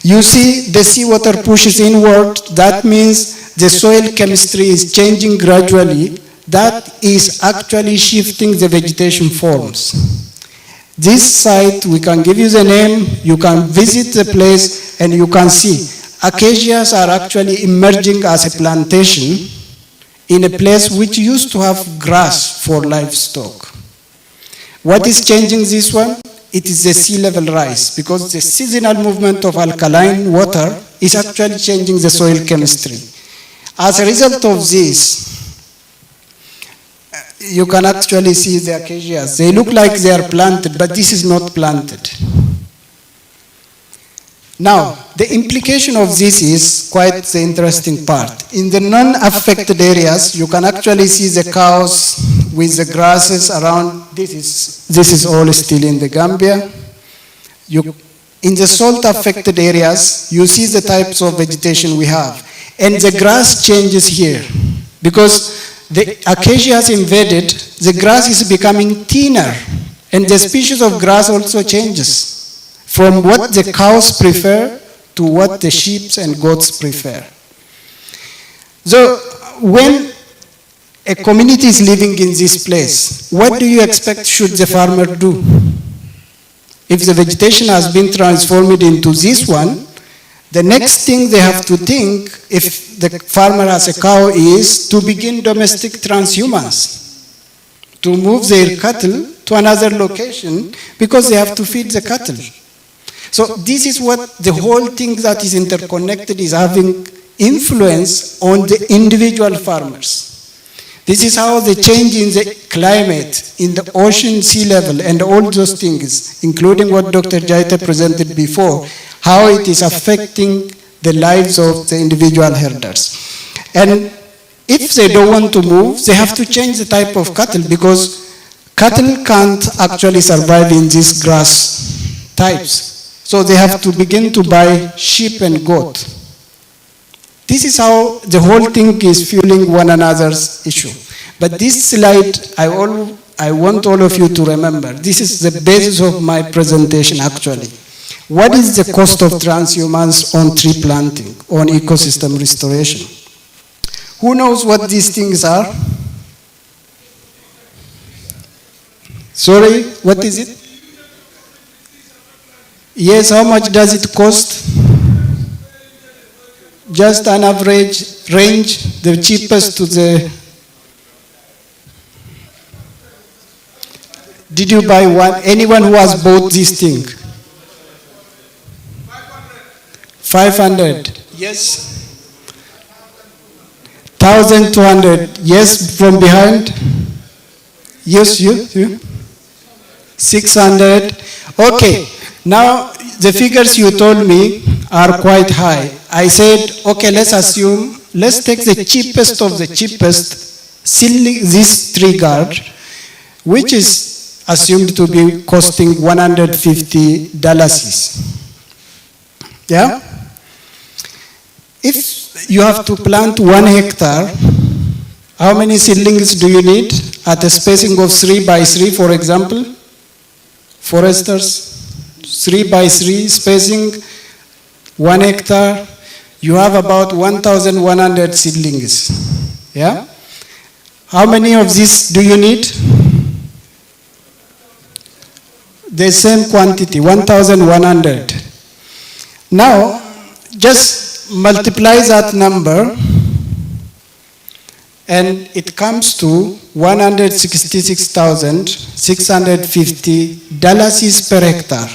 You see the seawater pushes inward. That means the soil chemistry is changing gradually. That is actually shifting the vegetation forms. This site, we can give you the name, you can visit the place and you can see acacias are actually emerging as a plantation in a place which used to have grass for livestock. What is changing this one? It is the sea level rise, because the seasonal movement of alkaline water is actually changing the soil chemistry. As a result of this, you can actually see the acacias. They look like they are planted, but this is not planted. Now, the implication of this is quite the interesting part. In the non-affected areas, you can actually see the cows with the grasses around. This is all still in the Gambia. In the salt-affected areas, you see the types of vegetation we have. And the grass changes here, because the acacias invaded, the grass is becoming thinner, and the species of grass also changes from what the cows prefer to what the sheep and goats prefer. So when a community is living in this place, what do you expect should the farmer do? If the vegetation has been transformed into this one, the next thing they have to think, if the farmer has a cow, is to begin domestic transhumance, to move their cattle to another location because they have to feed the cattle. So this is what the whole thing that is interconnected is having influence on the individual farmers. This is how the change in the climate, in the ocean sea level, and all those things, including what Dr. Jaita presented before, how it is affecting the lives of the individual herders. And if they don't want to move, they have to change the type of cattle, because cattle can't actually survive in these grass types. So they have to begin to buy sheep and goat. This is how the whole thing is fueling one another's issue. But this slide, I want all of you to remember. This is the basis of my presentation actually. What is the cost of transhumance on tree planting, on ecosystem restoration? Who knows what these things are? Sorry, what is it? Yes, how much does it cost? Just an average range, the cheapest to the... Did you buy one? Anyone who has bought this thing? 500. Yes. 1,200. Yes, from behind. Yes, you. 600. Okay. Now, the figures you told me are quite high. I said, okay, let's take the cheapest of the cheapest, these 3 guard, which is assumed to be costing $150. Yeah? If you have to plant 1 hectare, how many seedlings do you need at a spacing of 3 by 3, for example? Foresters, 3 by 3 spacing, 1 hectare, you have about 1,100 seedlings. Yeah? How many of these do you need? The same quantity, 1,100. Now, just multiply that number, and it comes to $166,650 per hectare.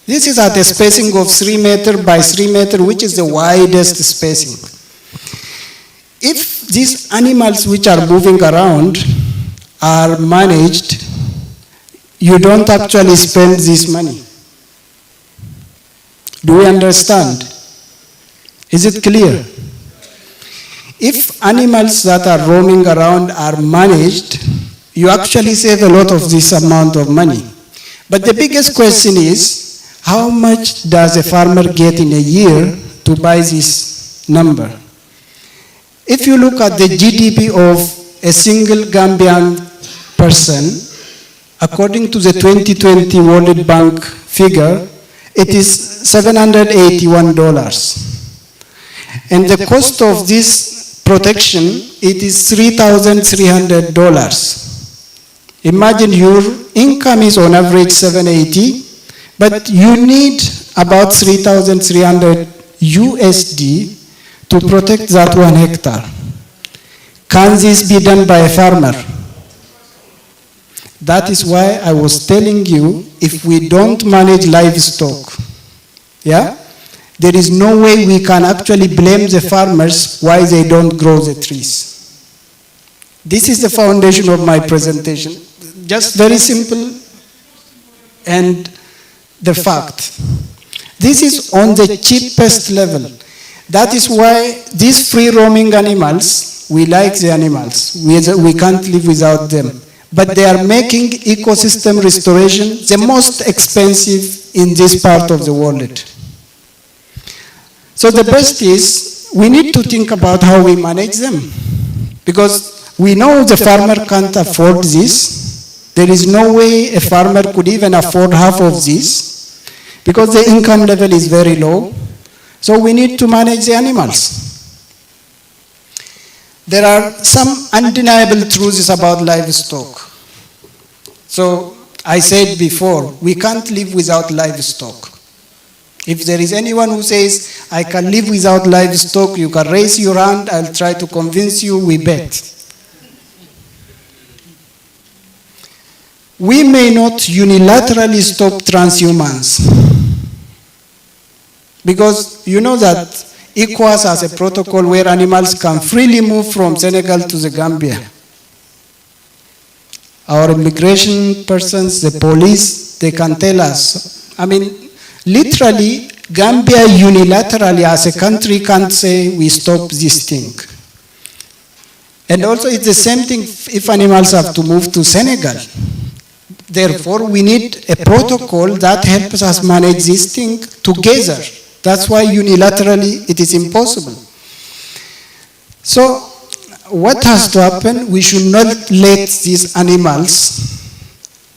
This is at a spacing of 3 meter by 3 meter, which is the widest spacing. If these animals which are moving around are managed, you don't actually spend this money. Do we understand? Is it clear? If animals that are roaming around are managed, you actually save a lot of this amount of money. But the biggest question is, how much does a farmer get in a year to buy this number? If you look at the GDP of a single Gambian person, according to the 2020 World Bank figure, it is $781. And the cost of this protection, it is $3,300. Imagine your income is on average $780, but you need about 3,300 USD to protect that 1 hectare. Can this be done by a farmer? That is why I was telling you, if we don't manage livestock, yeah, there is no way we can actually blame the farmers why they don't grow the trees. This is the foundation of my presentation. Just very simple and the fact. This is on the cheapest level. That is why these free roaming animals, we like the animals. We can't live without them. But they are making ecosystem restoration the most expensive in this part of the world. So the best is, we need to think about how we manage them. Because we know the farmer can't afford this. There is no way a farmer could even afford half of this, because the income level is very low. So we need to manage the animals. There are some undeniable truths about livestock. So I said before, we can't live without livestock. If there is anyone who says, I can live without livestock, you can raise your hand, I'll try to convince you, we bet. We may not unilaterally stop transhumance, because you know that ECOWAS has a protocol where animals can freely move from Senegal to the Gambia. Our immigration persons, the police, they can tell us. I mean, literally, Gambia unilaterally as a country can't say we stop this thing. And also it's the same thing if animals have to move to Senegal. Therefore, we need a protocol that helps us manage this thing together. That's why unilaterally it is impossible. So, what has to happen? We should not let these animals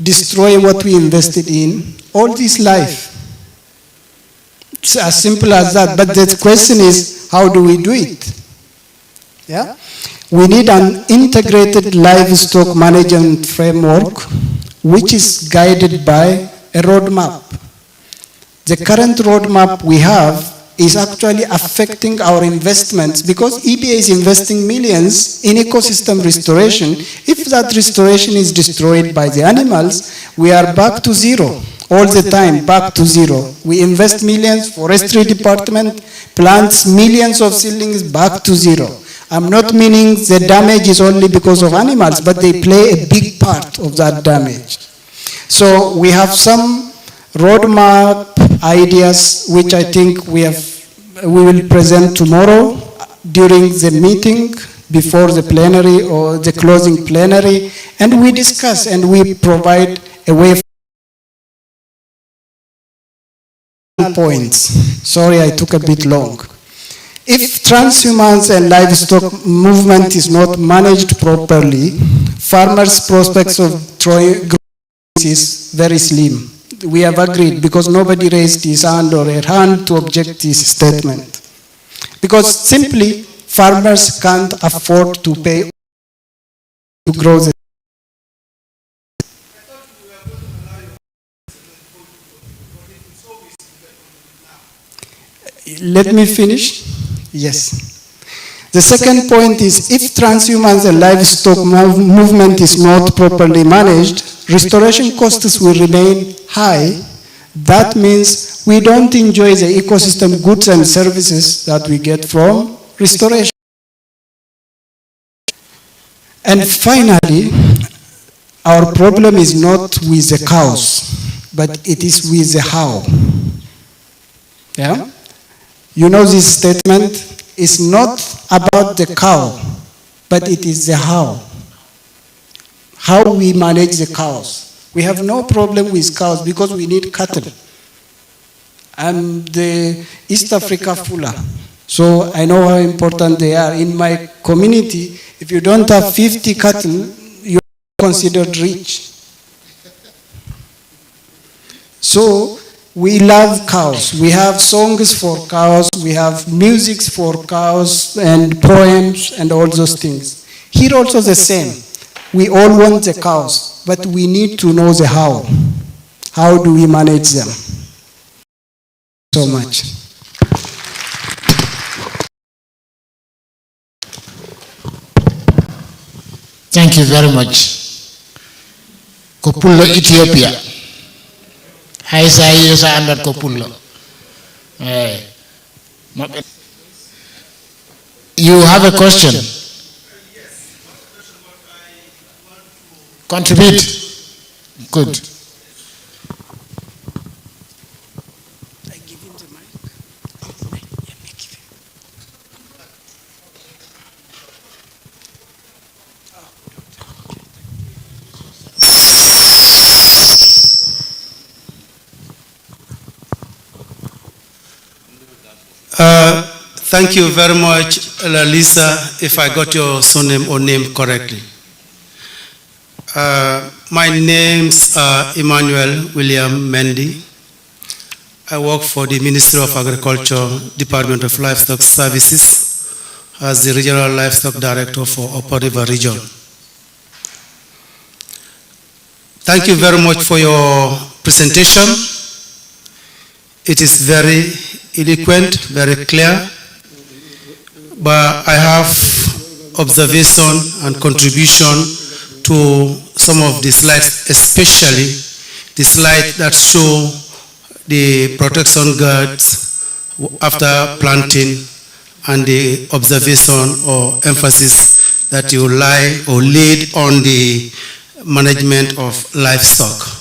destroy what we invested in all this life. It's as simple as that. But the question is, how do we do it? Yeah? We need an integrated livestock management framework which is guided by a roadmap. The current roadmap we have is actually affecting our investments, because EBA is investing millions in ecosystem restoration. If that restoration is destroyed by the animals, we are back to zero. All the time, back to zero. We invest millions, forestry department plants millions of seedlings, back to zero. I'm not meaning the damage is only because of animals, but they play a big part of that damage. So we have some roadmap ideas which I think we will present tomorrow during the meeting before the plenary or the closing plenary, and we discuss and we provide a way points. Sorry, I took a bit long. If transhumance and livestock movement is not managed properly, farmers' prospects of growing is very slim. We have agreed because nobody raised his hand or her hand to object this statement. Because simply, farmers can't afford to pay to grow the. Let me finish. Yes. The second point is, if transhumance and livestock movement is not properly managed, restoration costs will remain high. That means we don't enjoy the ecosystem goods and services that we get from restoration. And finally, our problem is not with the cows, but it is with the how. Yeah? You know, this statement is not about the cow, but it is the how. How we manage the cows. We have no problem with cows because we need cattle. I'm the East Africa Fuller, so I know how important they are. In my community, if you don't have 50 cattle, you're considered rich. So, we love cows. We have songs for cows, we have music for cows and poems and all those things. Here also the same. We all want the cows, but we need to know the how. How do we manage them? So much. Thank you very much. Kopullo, Ethiopia. Hay sa iyo sa andar Kopullo. You have a question? Contribute. Good. Thank you very much, Lalisa, if I got your surname or name correctly. My name's Emmanuel William Mendy. I work for the Ministry of Agriculture, Department of Livestock Services, as the Regional Livestock Director for Upper River Region. Thank you very much for your presentation. It is very eloquent, very clear, but I have observation and contribution to some of the slides, especially the slide that show the protection guards after planting and the observation or emphasis that you lie or laid on the management of livestock.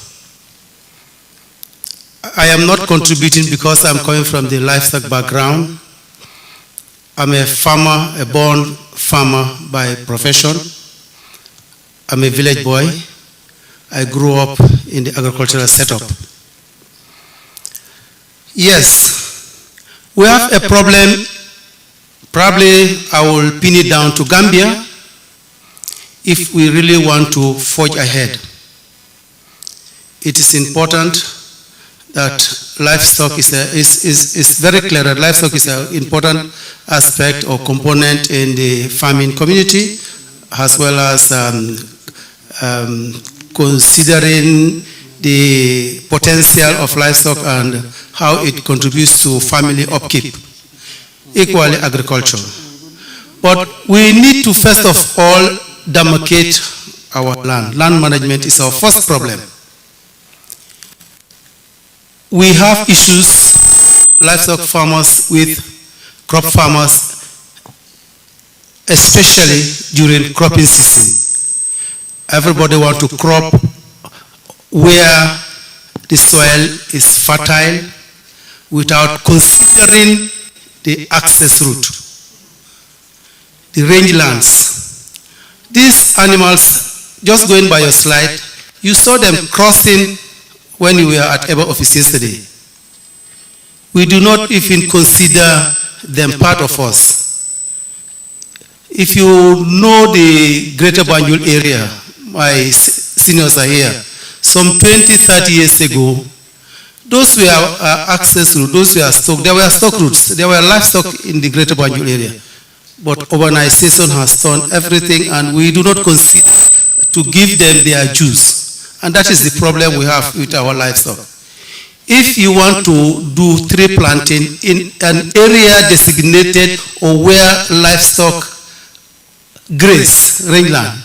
I am not contributing because I'm coming from the livestock background. I'm a farmer, a born farmer by profession. I'm a village boy. I grew up in the agricultural setup. Yes, we have a problem. Probably I will pin it down to Gambia if we really want to forge ahead. It is important that livestock is very clear that livestock is an important aspect or component in the farming community, as well as considering the potential of livestock and how it contributes to family upkeep, equally agriculture. But we need to first of all demarcate our land. Land management is our first problem. We have issues, livestock farmers with crop farmers, especially during cropping season. Everybody wants to crop where the soil is fertile without considering the access route, the rangelands. These animals, just going by your slide, you saw them crossing when you were at Eba office yesterday. We do not even consider them part of us. If you know the Greater Banjul area, my seniors are here, some 20, 30 years ago, those were access routes, those were stock, there were stock routes, there were livestock in the Greater Banjul area. But urbanization has turned everything, and we do not consider to give them their dues. And that is the problem we have with our livestock. If you want to do tree planting in an area designated or where livestock graze, rangeland,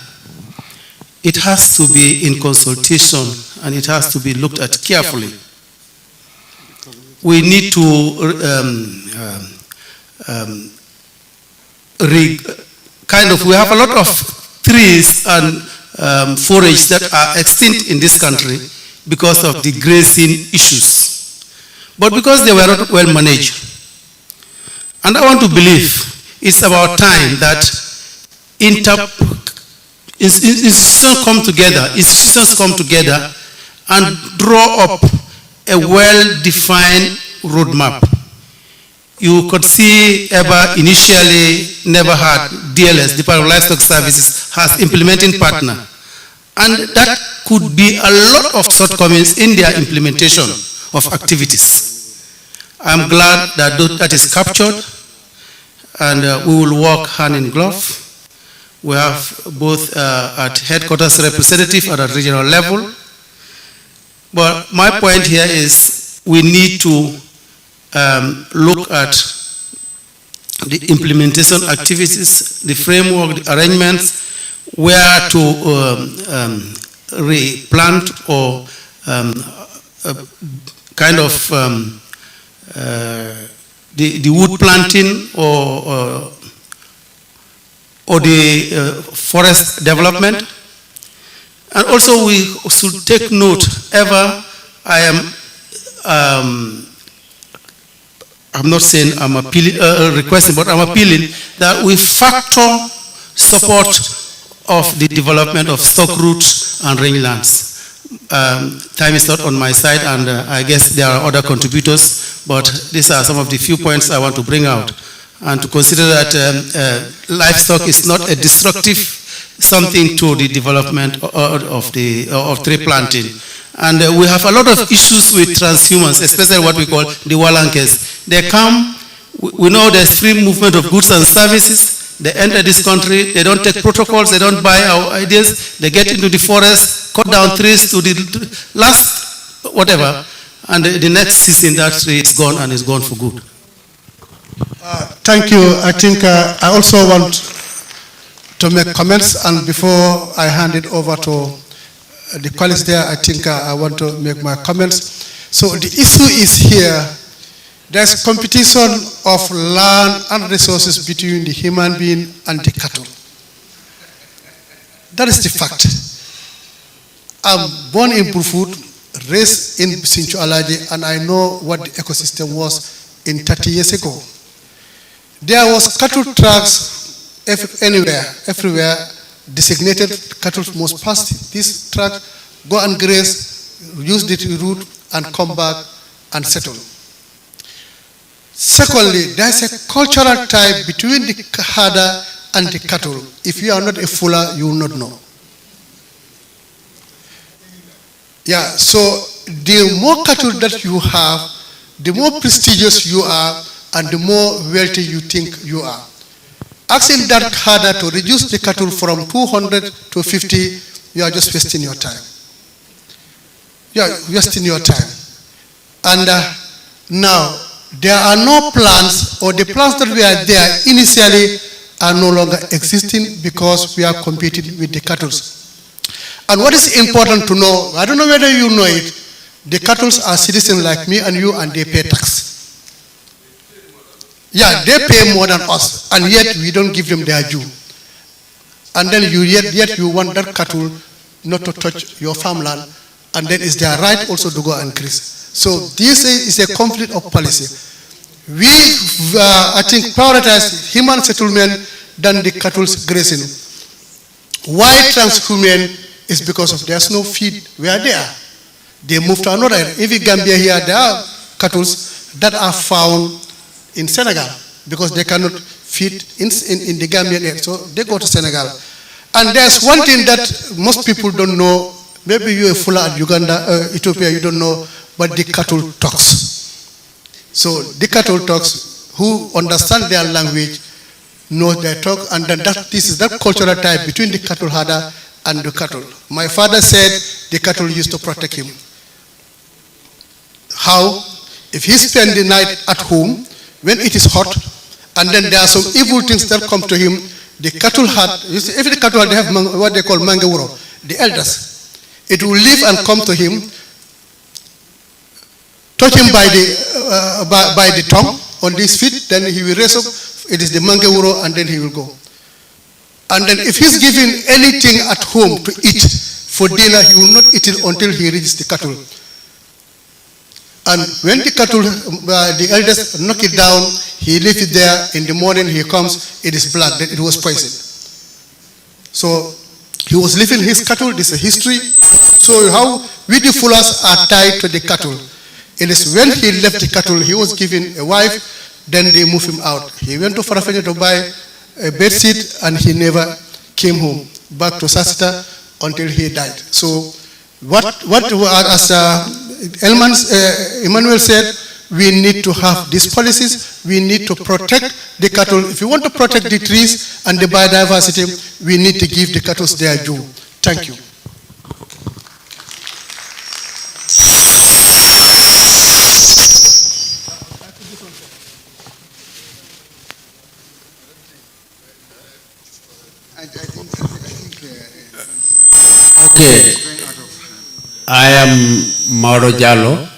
it has to be in consultation and it has to be looked at carefully. We need to we have a lot of trees and forage that are extinct in this country because of the grazing issues. But because they were not well managed. And I want to believe it's about time that institutions come together and draw up a well-defined roadmap. You could see Eba initially never had DLS, Department of Livestock Services, has implementing partner. And that could be a lot of shortcomings in their implementation of activities. I'm glad that that is captured, and we will work hand in glove. We have both at headquarters representative and at regional level. But my point here is we need to look at the implementation activities, the framework, the arrangements, where to replant or the wood planting or the forest development. And also we should take note, I'm not saying I'm appealing, requesting, but I'm appealing that we factor support of the development of stock routes and rangelands. Time is not on my side, and I guess there are other contributors, but these are some of the few points I want to bring out. And to consider that livestock is not a destructive something to the development of tree planting. And we have a lot of issues with transhumans, especially what we call the Walankes. They come, we know there's free movement of goods and services. They enter this country, they don't take protocols, they don't buy our ideas, they get into the forest, cut down trees to the last whatever, and the next season that tree is gone and is gone for good. Thank you. I think I also want to make comments, and before I hand it over to the colleagues there, I think I want to make my comments. So the issue is here, there's competition of land and resources between the human being and the cattle. That is the fact. I'm born in Burfoot, raised in Sincho Alaji, and I know what the ecosystem was in 30 years ago. There was cattle tracks everywhere, designated cattle must pass this track, go and graze, use the route, and come back and settle. Secondly, there is a cultural tie between the herder and the cattle. If you are not a fuller, you will not know. Yeah, so the more cattle that you have, the more prestigious you are, and the more wealthy you think you are. Asking that herder to reduce the cattle from 200 to 50, you are just wasting your time. You are wasting your time. And now, there are no plans, or the plans that were there initially are no longer existing because we are competing with the cattle. And what is important to know, I don't know whether you know it, the cattle are citizens like me and you, and they pay tax. Yeah, they pay more than us, and yet we don't give them their due. and then yet you want that cattle not to touch your farmland, and then it's their right also to go and increase. So this is a conflict of policy. We, I think, prioritize human settlement than the cattle's grazing. Why transhumane is because of there's no feed where they are. They move to another area. If in Gambia here, there are cattle that are found in Senegal because they cannot feed in the Gambian area. So they go to Senegal. And there's one thing that most people don't know. Maybe you're full at Uganda, Ethiopia, you don't know, but the cattle talks. So the cattle talks, who understand their language, know their talk, and then this is that cultural tie between the cattle herder and the cattle. My father said the cattle used to protect him. How? If he spend the night at home, when it is hot, and then there are some evil things that come to him, the cattle herd, if the cattle herd, they have what they call mangawuro, the elders. It will leave and come to him, touch him by the tongue on his feet, then he will raise up, it is the mangawuro, and then he will go. And then if he's given anything at home to eat for dinner, he will not eat it until he reaches the cattle. And when the cattle, the elders knock it down, he leaves it there. In the morning he comes, it is black, then it was poisoned. So he was leaving his cattle, this is a history. So how we the Fullers are tied to the cattle. It is when he left the cattle, he was given a wife, then they moved him out. He went to Farafenni to buy a bed seat, and he never came home, back to Sasita until he died. So as Emmanuel said, we need to have these policies. We need to protect the cattle. If you want to protect the trees and the biodiversity, we need to give the cattle their due. Thank you. Okay, I am Mauro Jallo,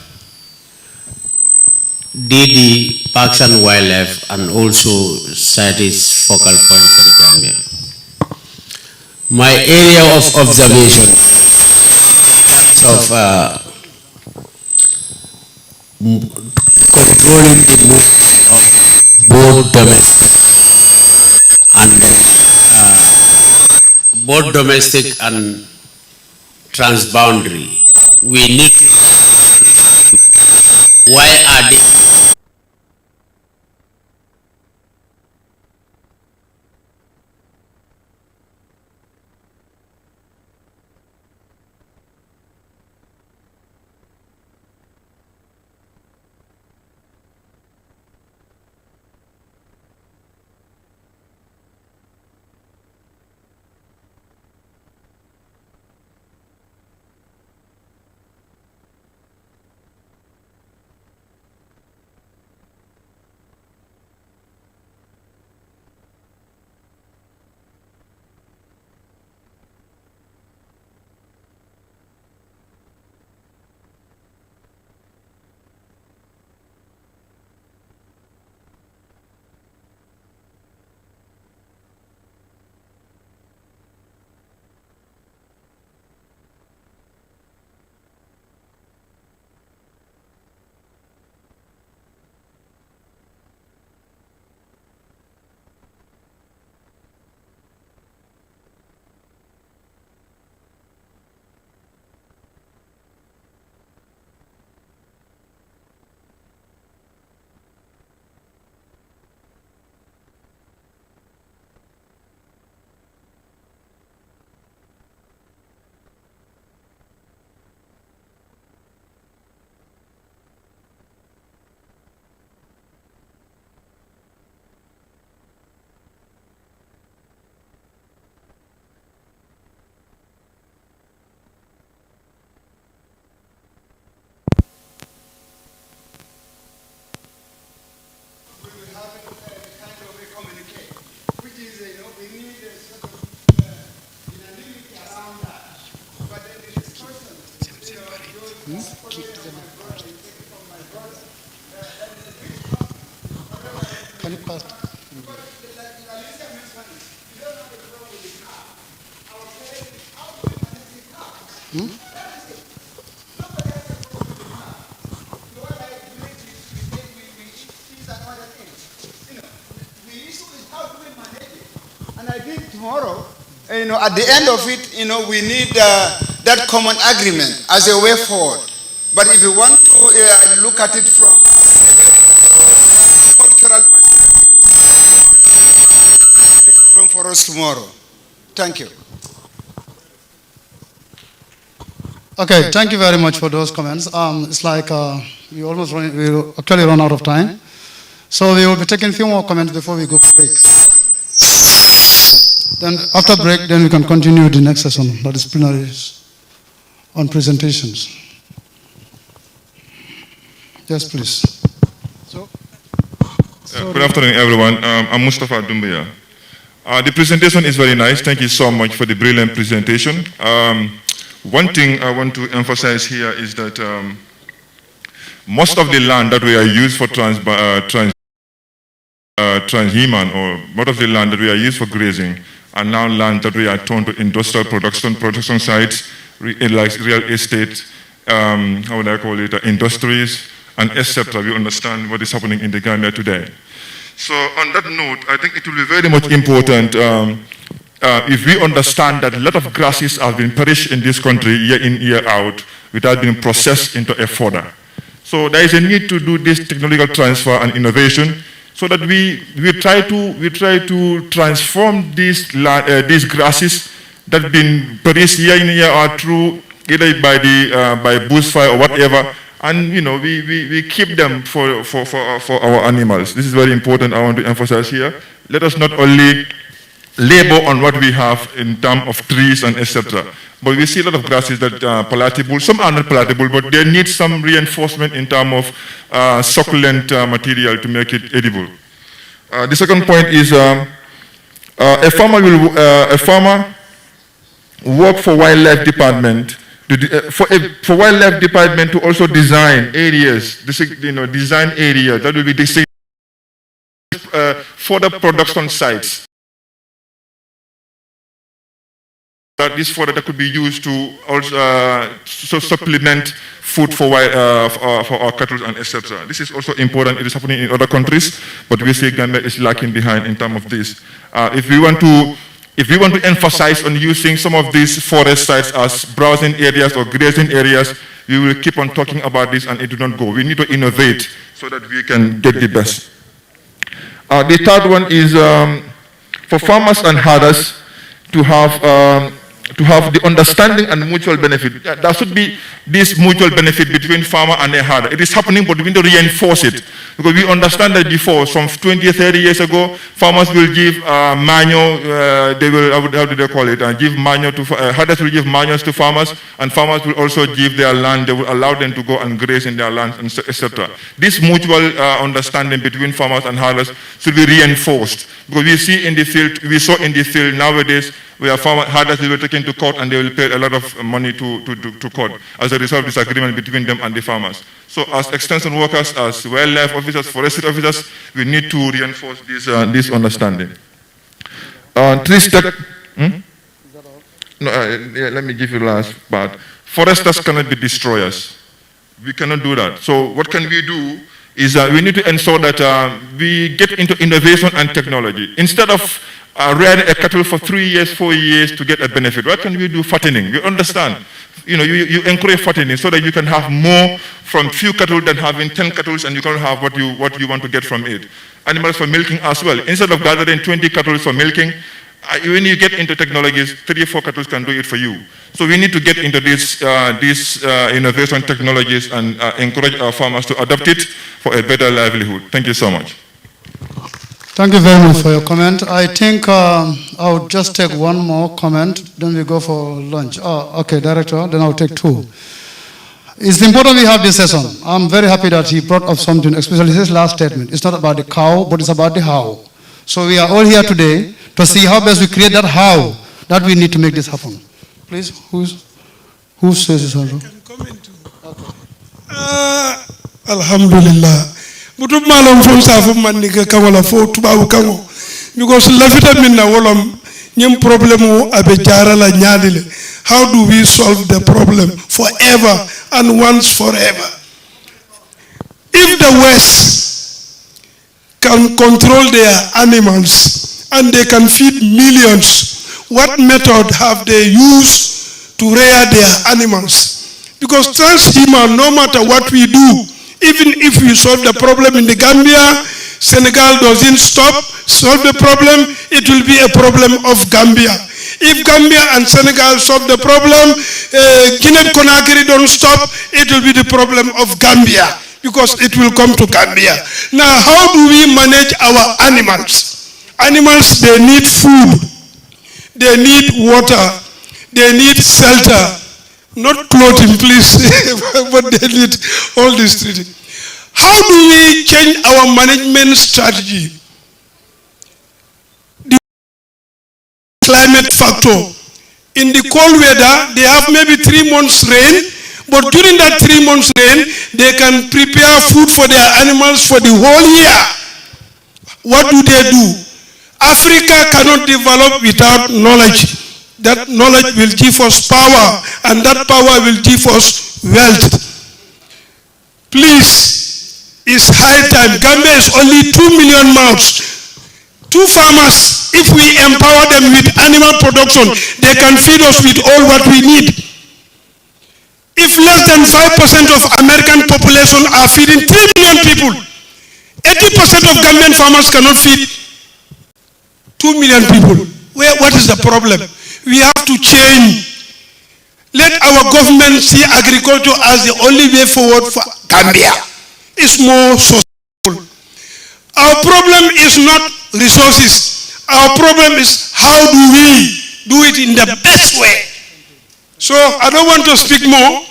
DD Parks and Wildlife, and also CITES focal point for the Gambia. My area of observation of controlling the movement of both domestic and transboundary. We need to, why are they Can you pass? And I think tomorrow, at the end of it, we need that common agreement as a way forward. But if you want to look at it from cultural perspective, for us tomorrow. Thank you. Okay, thank you very much for those comments. It's like we actually run out of time. So we will be taking a few more comments before we go for break. Then after break, then we can continue the next session, that is plenaries on presentations. Yes, please. Good afternoon, everyone. I'm Mustafa Doumbia. The presentation is very nice. Thank you so much for the brilliant presentation. One thing I want to emphasize here is that most of the land that we are used for transhuman, or most of the land that we are used for grazing, are now land that we are turned to industrial production sites, like real estate, how would I call it, industries, and etc. We understand what is happening in the Gambia today. So on that note, I think it will be very much important if we understand that a lot of grasses have been perished in this country year in, year out without being processed into a fodder. So there is a need to do this technological transfer and innovation so that we try to transform these grasses that have been perished year in, year out through either by bushfire or whatever, and we keep them for our animals. This is very important. I want to emphasize here. Let us not only labor on what we have in terms of trees and etc. But we see a lot of grasses that are palatable. Some are not palatable, but they need some reinforcement in terms of succulent material to make it edible. The second point is a farmer work for wildlife department. For wildlife department to also design areas, design areas that will be designated for the production sites. This fodder that could be used to also supplement food for our cattle and etc. This is also important. It is happening in other countries, but we see Gambia is lacking behind in terms of this. If we want to emphasize on using some of these forest sites as browsing areas or grazing areas, we will keep on talking about this and it will not go. We need to innovate so that we can get the best. The third one is for farmers and herders to have the understanding and mutual benefit. There should be this mutual benefit between farmer and a herder. It is happening, but we need to reinforce it. Because we understand that before, some 20, 30 years ago, farmers will give manure, how do they call it? Give manure to, herders will give manures to farmers, and farmers will also give their land. They will allow them to go and graze in their land, etc. This mutual understanding between farmers and herders should be reinforced. Because we saw in the field nowadays, where herders will be taken to court and they will pay a lot of money to court as a result of this agreement between them and the farmers. So as extension workers, as wildlife officers, forestry officers, we need to reinforce this understanding. Let me give you the last part. Foresters cannot be destroyers. We cannot do that. So what can we do is we need to ensure that we get into innovation and technology. Instead of rearing a cattle for 3 years, 4 years to get a benefit, what can we do? Fattening. You understand? You encourage fattening so that you can have more from few cattle than having 10 cattle, and you can have what you want to get from it. Animals for milking as well. Instead of gathering 20 cattle for milking, when you get into technologies, 3 or 4 cattle can do it for you. So we need to get into these innovation technologies and encourage our farmers to adopt it for a better livelihood. Thank you so much. Thank you very much for your comment. I think I'll just take one more comment, then we go for lunch. Oh, okay, Director, then I'll take 2. It's important we have this session. I'm very happy that he brought up something, especially his last statement. It's not about the cow, but it's about the how. So we are all here today to see how best we create that how that we need to make this happen. Please, who says this? I can comment too. Alhamdulillah. Mutu malam fo sa fo man ni ka wala fo tubabu kango because lafita minna wolom nyim problem wo abe jarala nyadile. How do we solve the problem forever and once forever? If the West can control their animals and they can feed millions, what method have they used to rear their animals? Because transhuman, no matter what we do, even if we solve the problem in the Gambia, Senegal doesn't solve the problem, it will be a problem of Gambia. If Gambia and Senegal solve the problem, Guinea-Conakry don't stop, it will be the problem of Gambia, because it will come to Gambia. Now, how do we manage our animals? Animals, they need food, they need water, they need shelter, not clothing, please, but they need all these things. How do we change our management strategy? The climate factor. In the cold weather, they have maybe 3 months rain, but during that 3 months rain, they can prepare food for their animals for the whole year. What do they do? Africa cannot develop without knowledge. That knowledge will give us power, and that power will give us wealth. Please, it's high time. Gambia is only 2 million mouths. 2 farmers, if we empower them with animal production, they can feed us with all what we need. If less than 5% of American population are feeding 3 million people, 80% of Gambian farmers cannot feed 2 million people. What is the problem? We have to change. Let our government see agriculture as the only way forward for Gambia. It's more sustainable. Our problem is not resources. Our problem is how do we do it in the best way. So I don't want to speak more.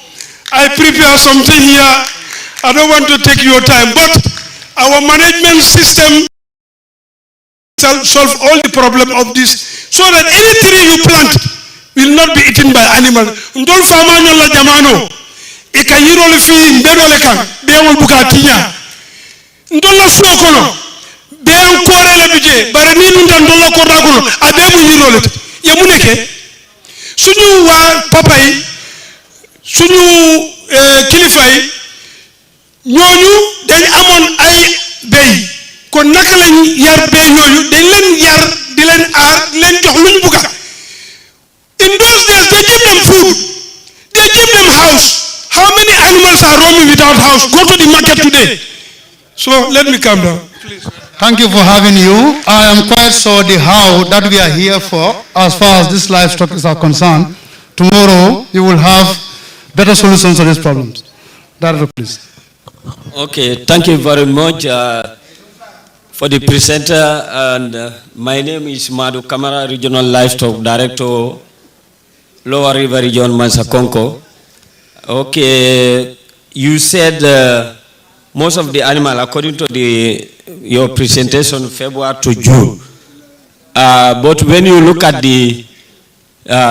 I prepare something here. I don't want to take your time, but our management system shall solve all the problem of this, so that any tree you plant will not be eaten by animals. Ndol fama nyola jamano ikayiro le fi ndero le kan deewol bukatinya ndolla sokono be en kore le bije bare ni ndan ndolla ko ragulo abebu yiro le yamuneke suñu wa papa yi suñu kilifa yi ñooñu dañ amone ay bey kon naka lañ yar bey yoyu dañ leen yar di leen aar di leen jox luñu buga. In those days they give them food, they give them house. How many animals are roaming without house? Go to the market today. So let me calm down, please. Thank you for having you. I am quite sure the how that we are here for, as far as this livestock is concerned. Tomorrow you will have better solutions to these problems. Director, please. Okay, thank you very much for the presenter. And my name is Madu Kamara, Regional Livestock Director, Lower River Region, Mansakonko. Okay, you said most of the animal, according to your presentation, February to June. But when you look at the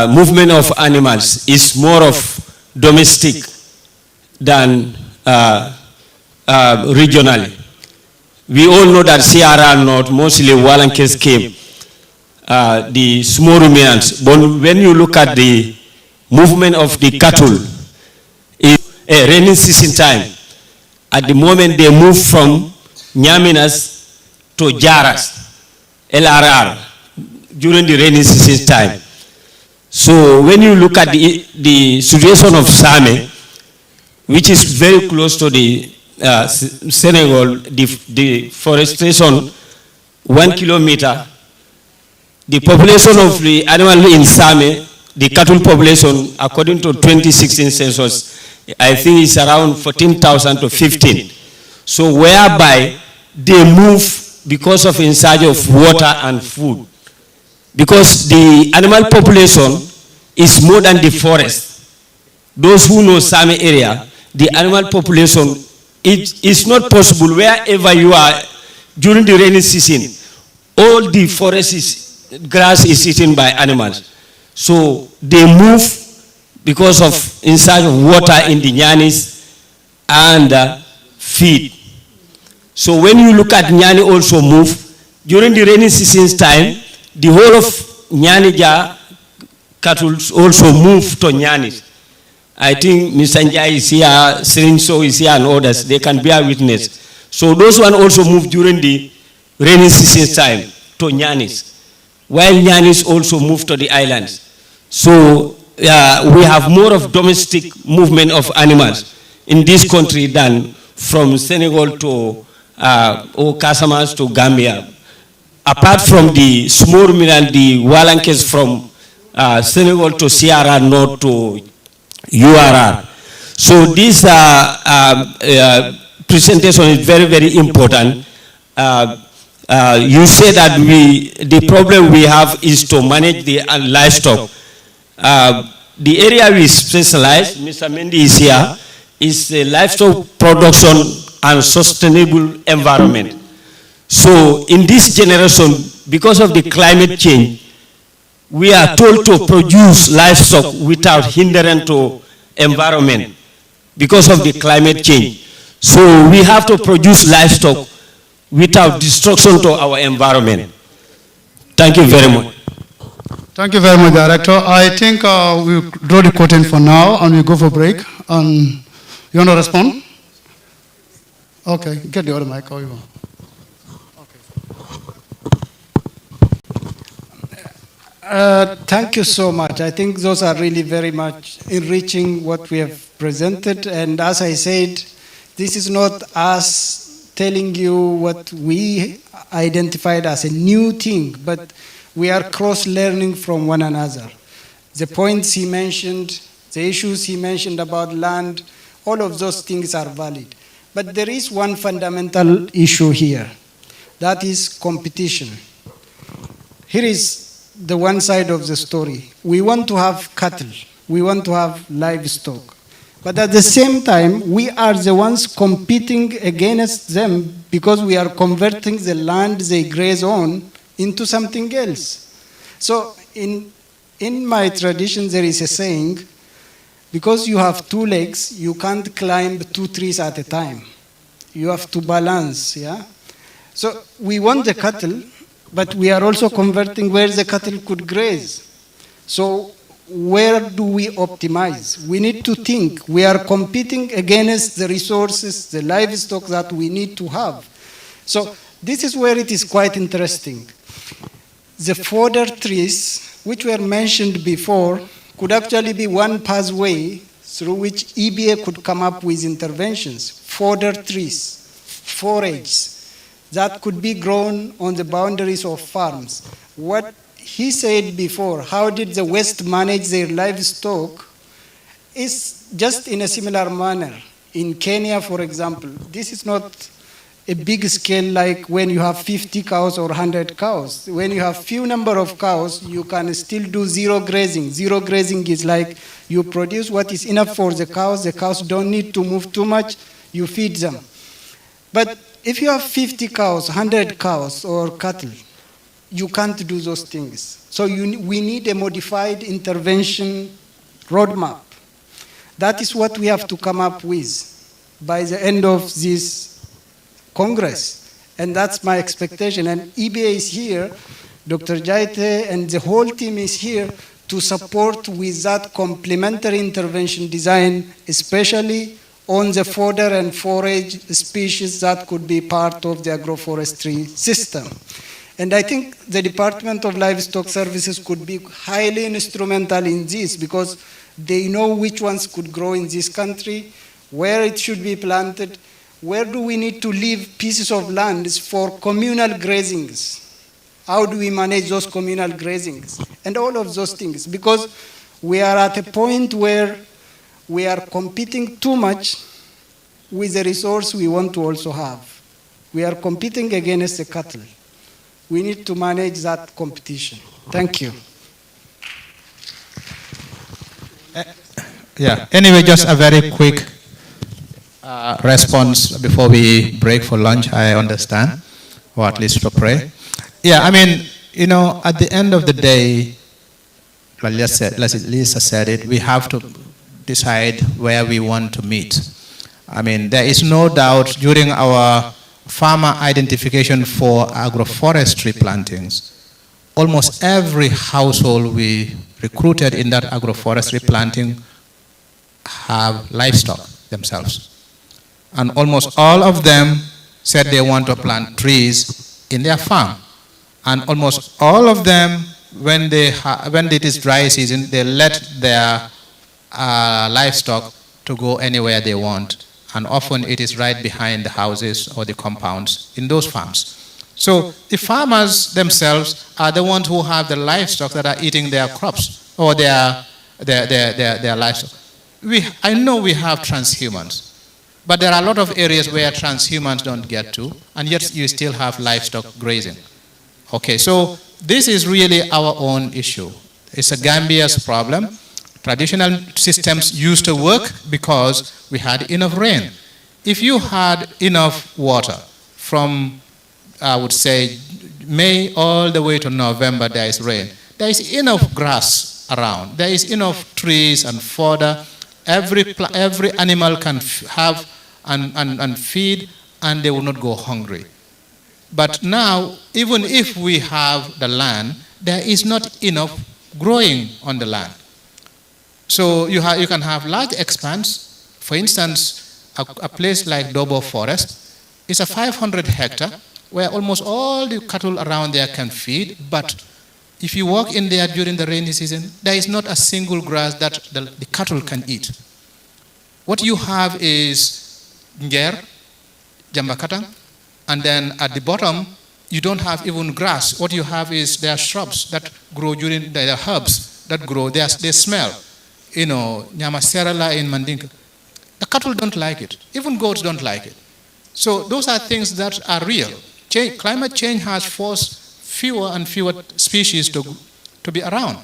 movement of animals, it's more of domestic than regionally. We all know that CRR North, mostly Walankes came, the small ruminants. But when you look at the movement of the cattle, it's a rainy season time. At the moment they move from Nyaminas to Jaras, LRR, during the rainy season time. So when you look at the situation of Same, which is very close to the Senegal, the forestation 1 kilometer, the population of the animal in Same, the cattle population, according to 2016 census, I think it's around 14,000 to 15. So whereby they move because of in search of water and food. Because the animal population is more than the forest. Those who know Same area, the animal population, it is not possible wherever you are during the rainy season, all the forest grass is eaten by animals. So they move because of in search of water in the Nyanis and feed. So when you look at Nyani also move, during the rainy season time, the whole of Nyanija cattle also move to Nyanis. I think Mr. Njai is here, Sirinso is here, and others. They can bear witness. So those one also move during the rainy season time to Nyanis, while Nyanis also move to the islands. So we have more of domestic movement of animals in this country than from Senegal to Casamance to Gambia. Apart from the small and the Walankes from Senegal to Sierra North to URR. So this presentation is very, very important. You say that the problem we have is to manage the livestock. The area we specialize, Mr. Mendy is here, is the livestock production and sustainable environment. So in this generation, because of the climate change, we are told to produce livestock without hindering to environment because of the climate change. So we have to produce livestock without destruction to our environment. Thank you very much. Thank you very much, Director. I think we'll draw the curtain for now and we'll go for break. You want to respond? Okay, get the other mic. How you want? Thank you so much. I think those are really very much enriching what we have presented. And as I said, this is not us telling you what we identified as a new thing, but we are cross-learning from one another. The points he mentioned, the issues he mentioned about land, all of those things are valid. But there is one fundamental issue here. That is competition. Here is the one side of the story. We want to have cattle. We want to have livestock. But at the same time, we are the ones competing against them because we are converting the land they graze on into something else. So in my tradition, there is a saying, because you have two legs, you can't climb 2 trees at a time. You have to balance, yeah? So we want the cattle, but we are also converting where the cattle could graze. So where do we optimize? We need to think. We are competing against the resources, the livestock that we need to have. So this is where it is quite interesting. The fodder trees, which were mentioned before, could actually be one pathway through which EBA could come up with interventions. Fodder trees, forage, that could be grown on the boundaries of farms. What he said before, how did the West manage their livestock, is just in a similar manner. In Kenya, for example, this is not a big scale like when you have 50 cows or 100 cows. When you have few number of cows, you can still do zero grazing. Zero grazing is like you produce what is enough for the cows don't need to move too much, you feed them. But if you have 50 cows, 100 cows or cattle, you can't do those things. So we need a modified intervention roadmap. That is what we have to come up with by the end of this Congress. And that's my expectation. And EBA is here, Dr. Jaite and the whole team is here to support with that complementary intervention design, especially on the fodder and forage species that could be part of the agroforestry system. And I think the Department of Livestock Services could be highly instrumental in this because they know which ones could grow in this country, where it should be planted, where do we need to leave pieces of land for communal grazings. How do we manage those communal grazings? And all of those things, because we are at a point where we are competing too much with the resource we want to also have. We are competing against the cattle. We need to manage that competition. Thank you. Yeah, anyway, just a very quick response before we break for lunch, I understand, or at least to pray. Yeah, I mean, you know, at the end of the day, like Lisa said it, we have to decide where we want to meet. I mean, there is no doubt during our farmer identification for agroforestry plantings, almost every household we recruited in that agroforestry planting have livestock themselves. And almost all of them said they want to plant trees in their farm. And almost all of them, when it is dry season, they let their livestock to go anywhere they want. And often it is right behind the houses or the compounds in those farms. So the farmers themselves are the ones who have the livestock that are eating their crops or their livestock. I know we have transhumans, but there are a lot of areas where transhumans don't get to, and yet you still have livestock grazing. Okay, so this is really our own issue. It's a Gambia's problem. Traditional systems used to work because we had enough rain. If you had enough water from, I would say, May all the way to November, there is rain. There is enough grass around. There is enough trees and fodder. Every animal can have and feed, and they will not go hungry. But now, even if we have the land, there is not enough growing on the land. So you can have large expanse. For instance, a place like Dobo Forest is a 500 hectare where almost all the cattle around there can feed, but if you walk in there during the rainy season, there is not a single grass that the cattle can eat. What you have is nger, jambakata, and then at the bottom, you don't have even grass. What you have is there are shrubs that grow there are herbs that grow, they smell. You know, nyama serala in Mandinka. The cattle don't like it. Even goats don't like it. So those are things that are real. Climate change has forced fewer and fewer species to be around.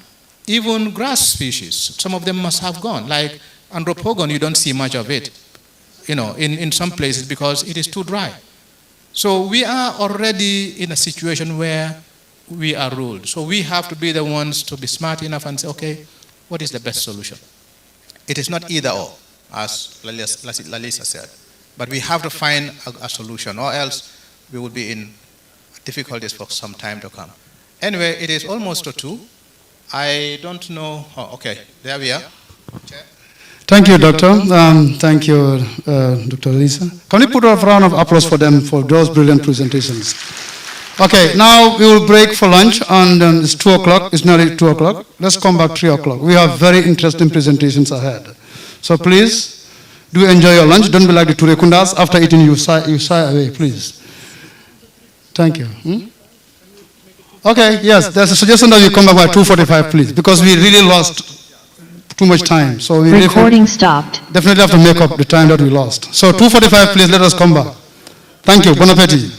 Even grass species, some of them must have gone. Like Andropogon, you don't see much of it, you know, in some places because it is too dry. So we are already in a situation where we are ruled. So we have to be the ones to be smart enough and say, okay, what is the best solution? It is not either or, as Lalisa said. But we have to find a solution, or else we will be in difficulties for some time to come. Anyway, it is almost to 2. I don't know. Oh, okay, there we are. Thank you, Doctor. Thank you, Dr. Lisa. Can we put a round of applause for them for those brilliant presentations? Okay, now we will break for lunch, and it's 2 o'clock. It's nearly 2 o'clock. Let's come back 3 o'clock. We have very interesting presentations ahead. So please, do enjoy your lunch. Don't be like the Turekundas. After eating, you sigh away, please. Thank you. Okay, yes, there's a suggestion that you come back by 2:45, please, because we really lost too much time. So we recording stopped. Definitely have to make up the time that we lost. So 2:45, please let us come back. Thank you. Bon appetit.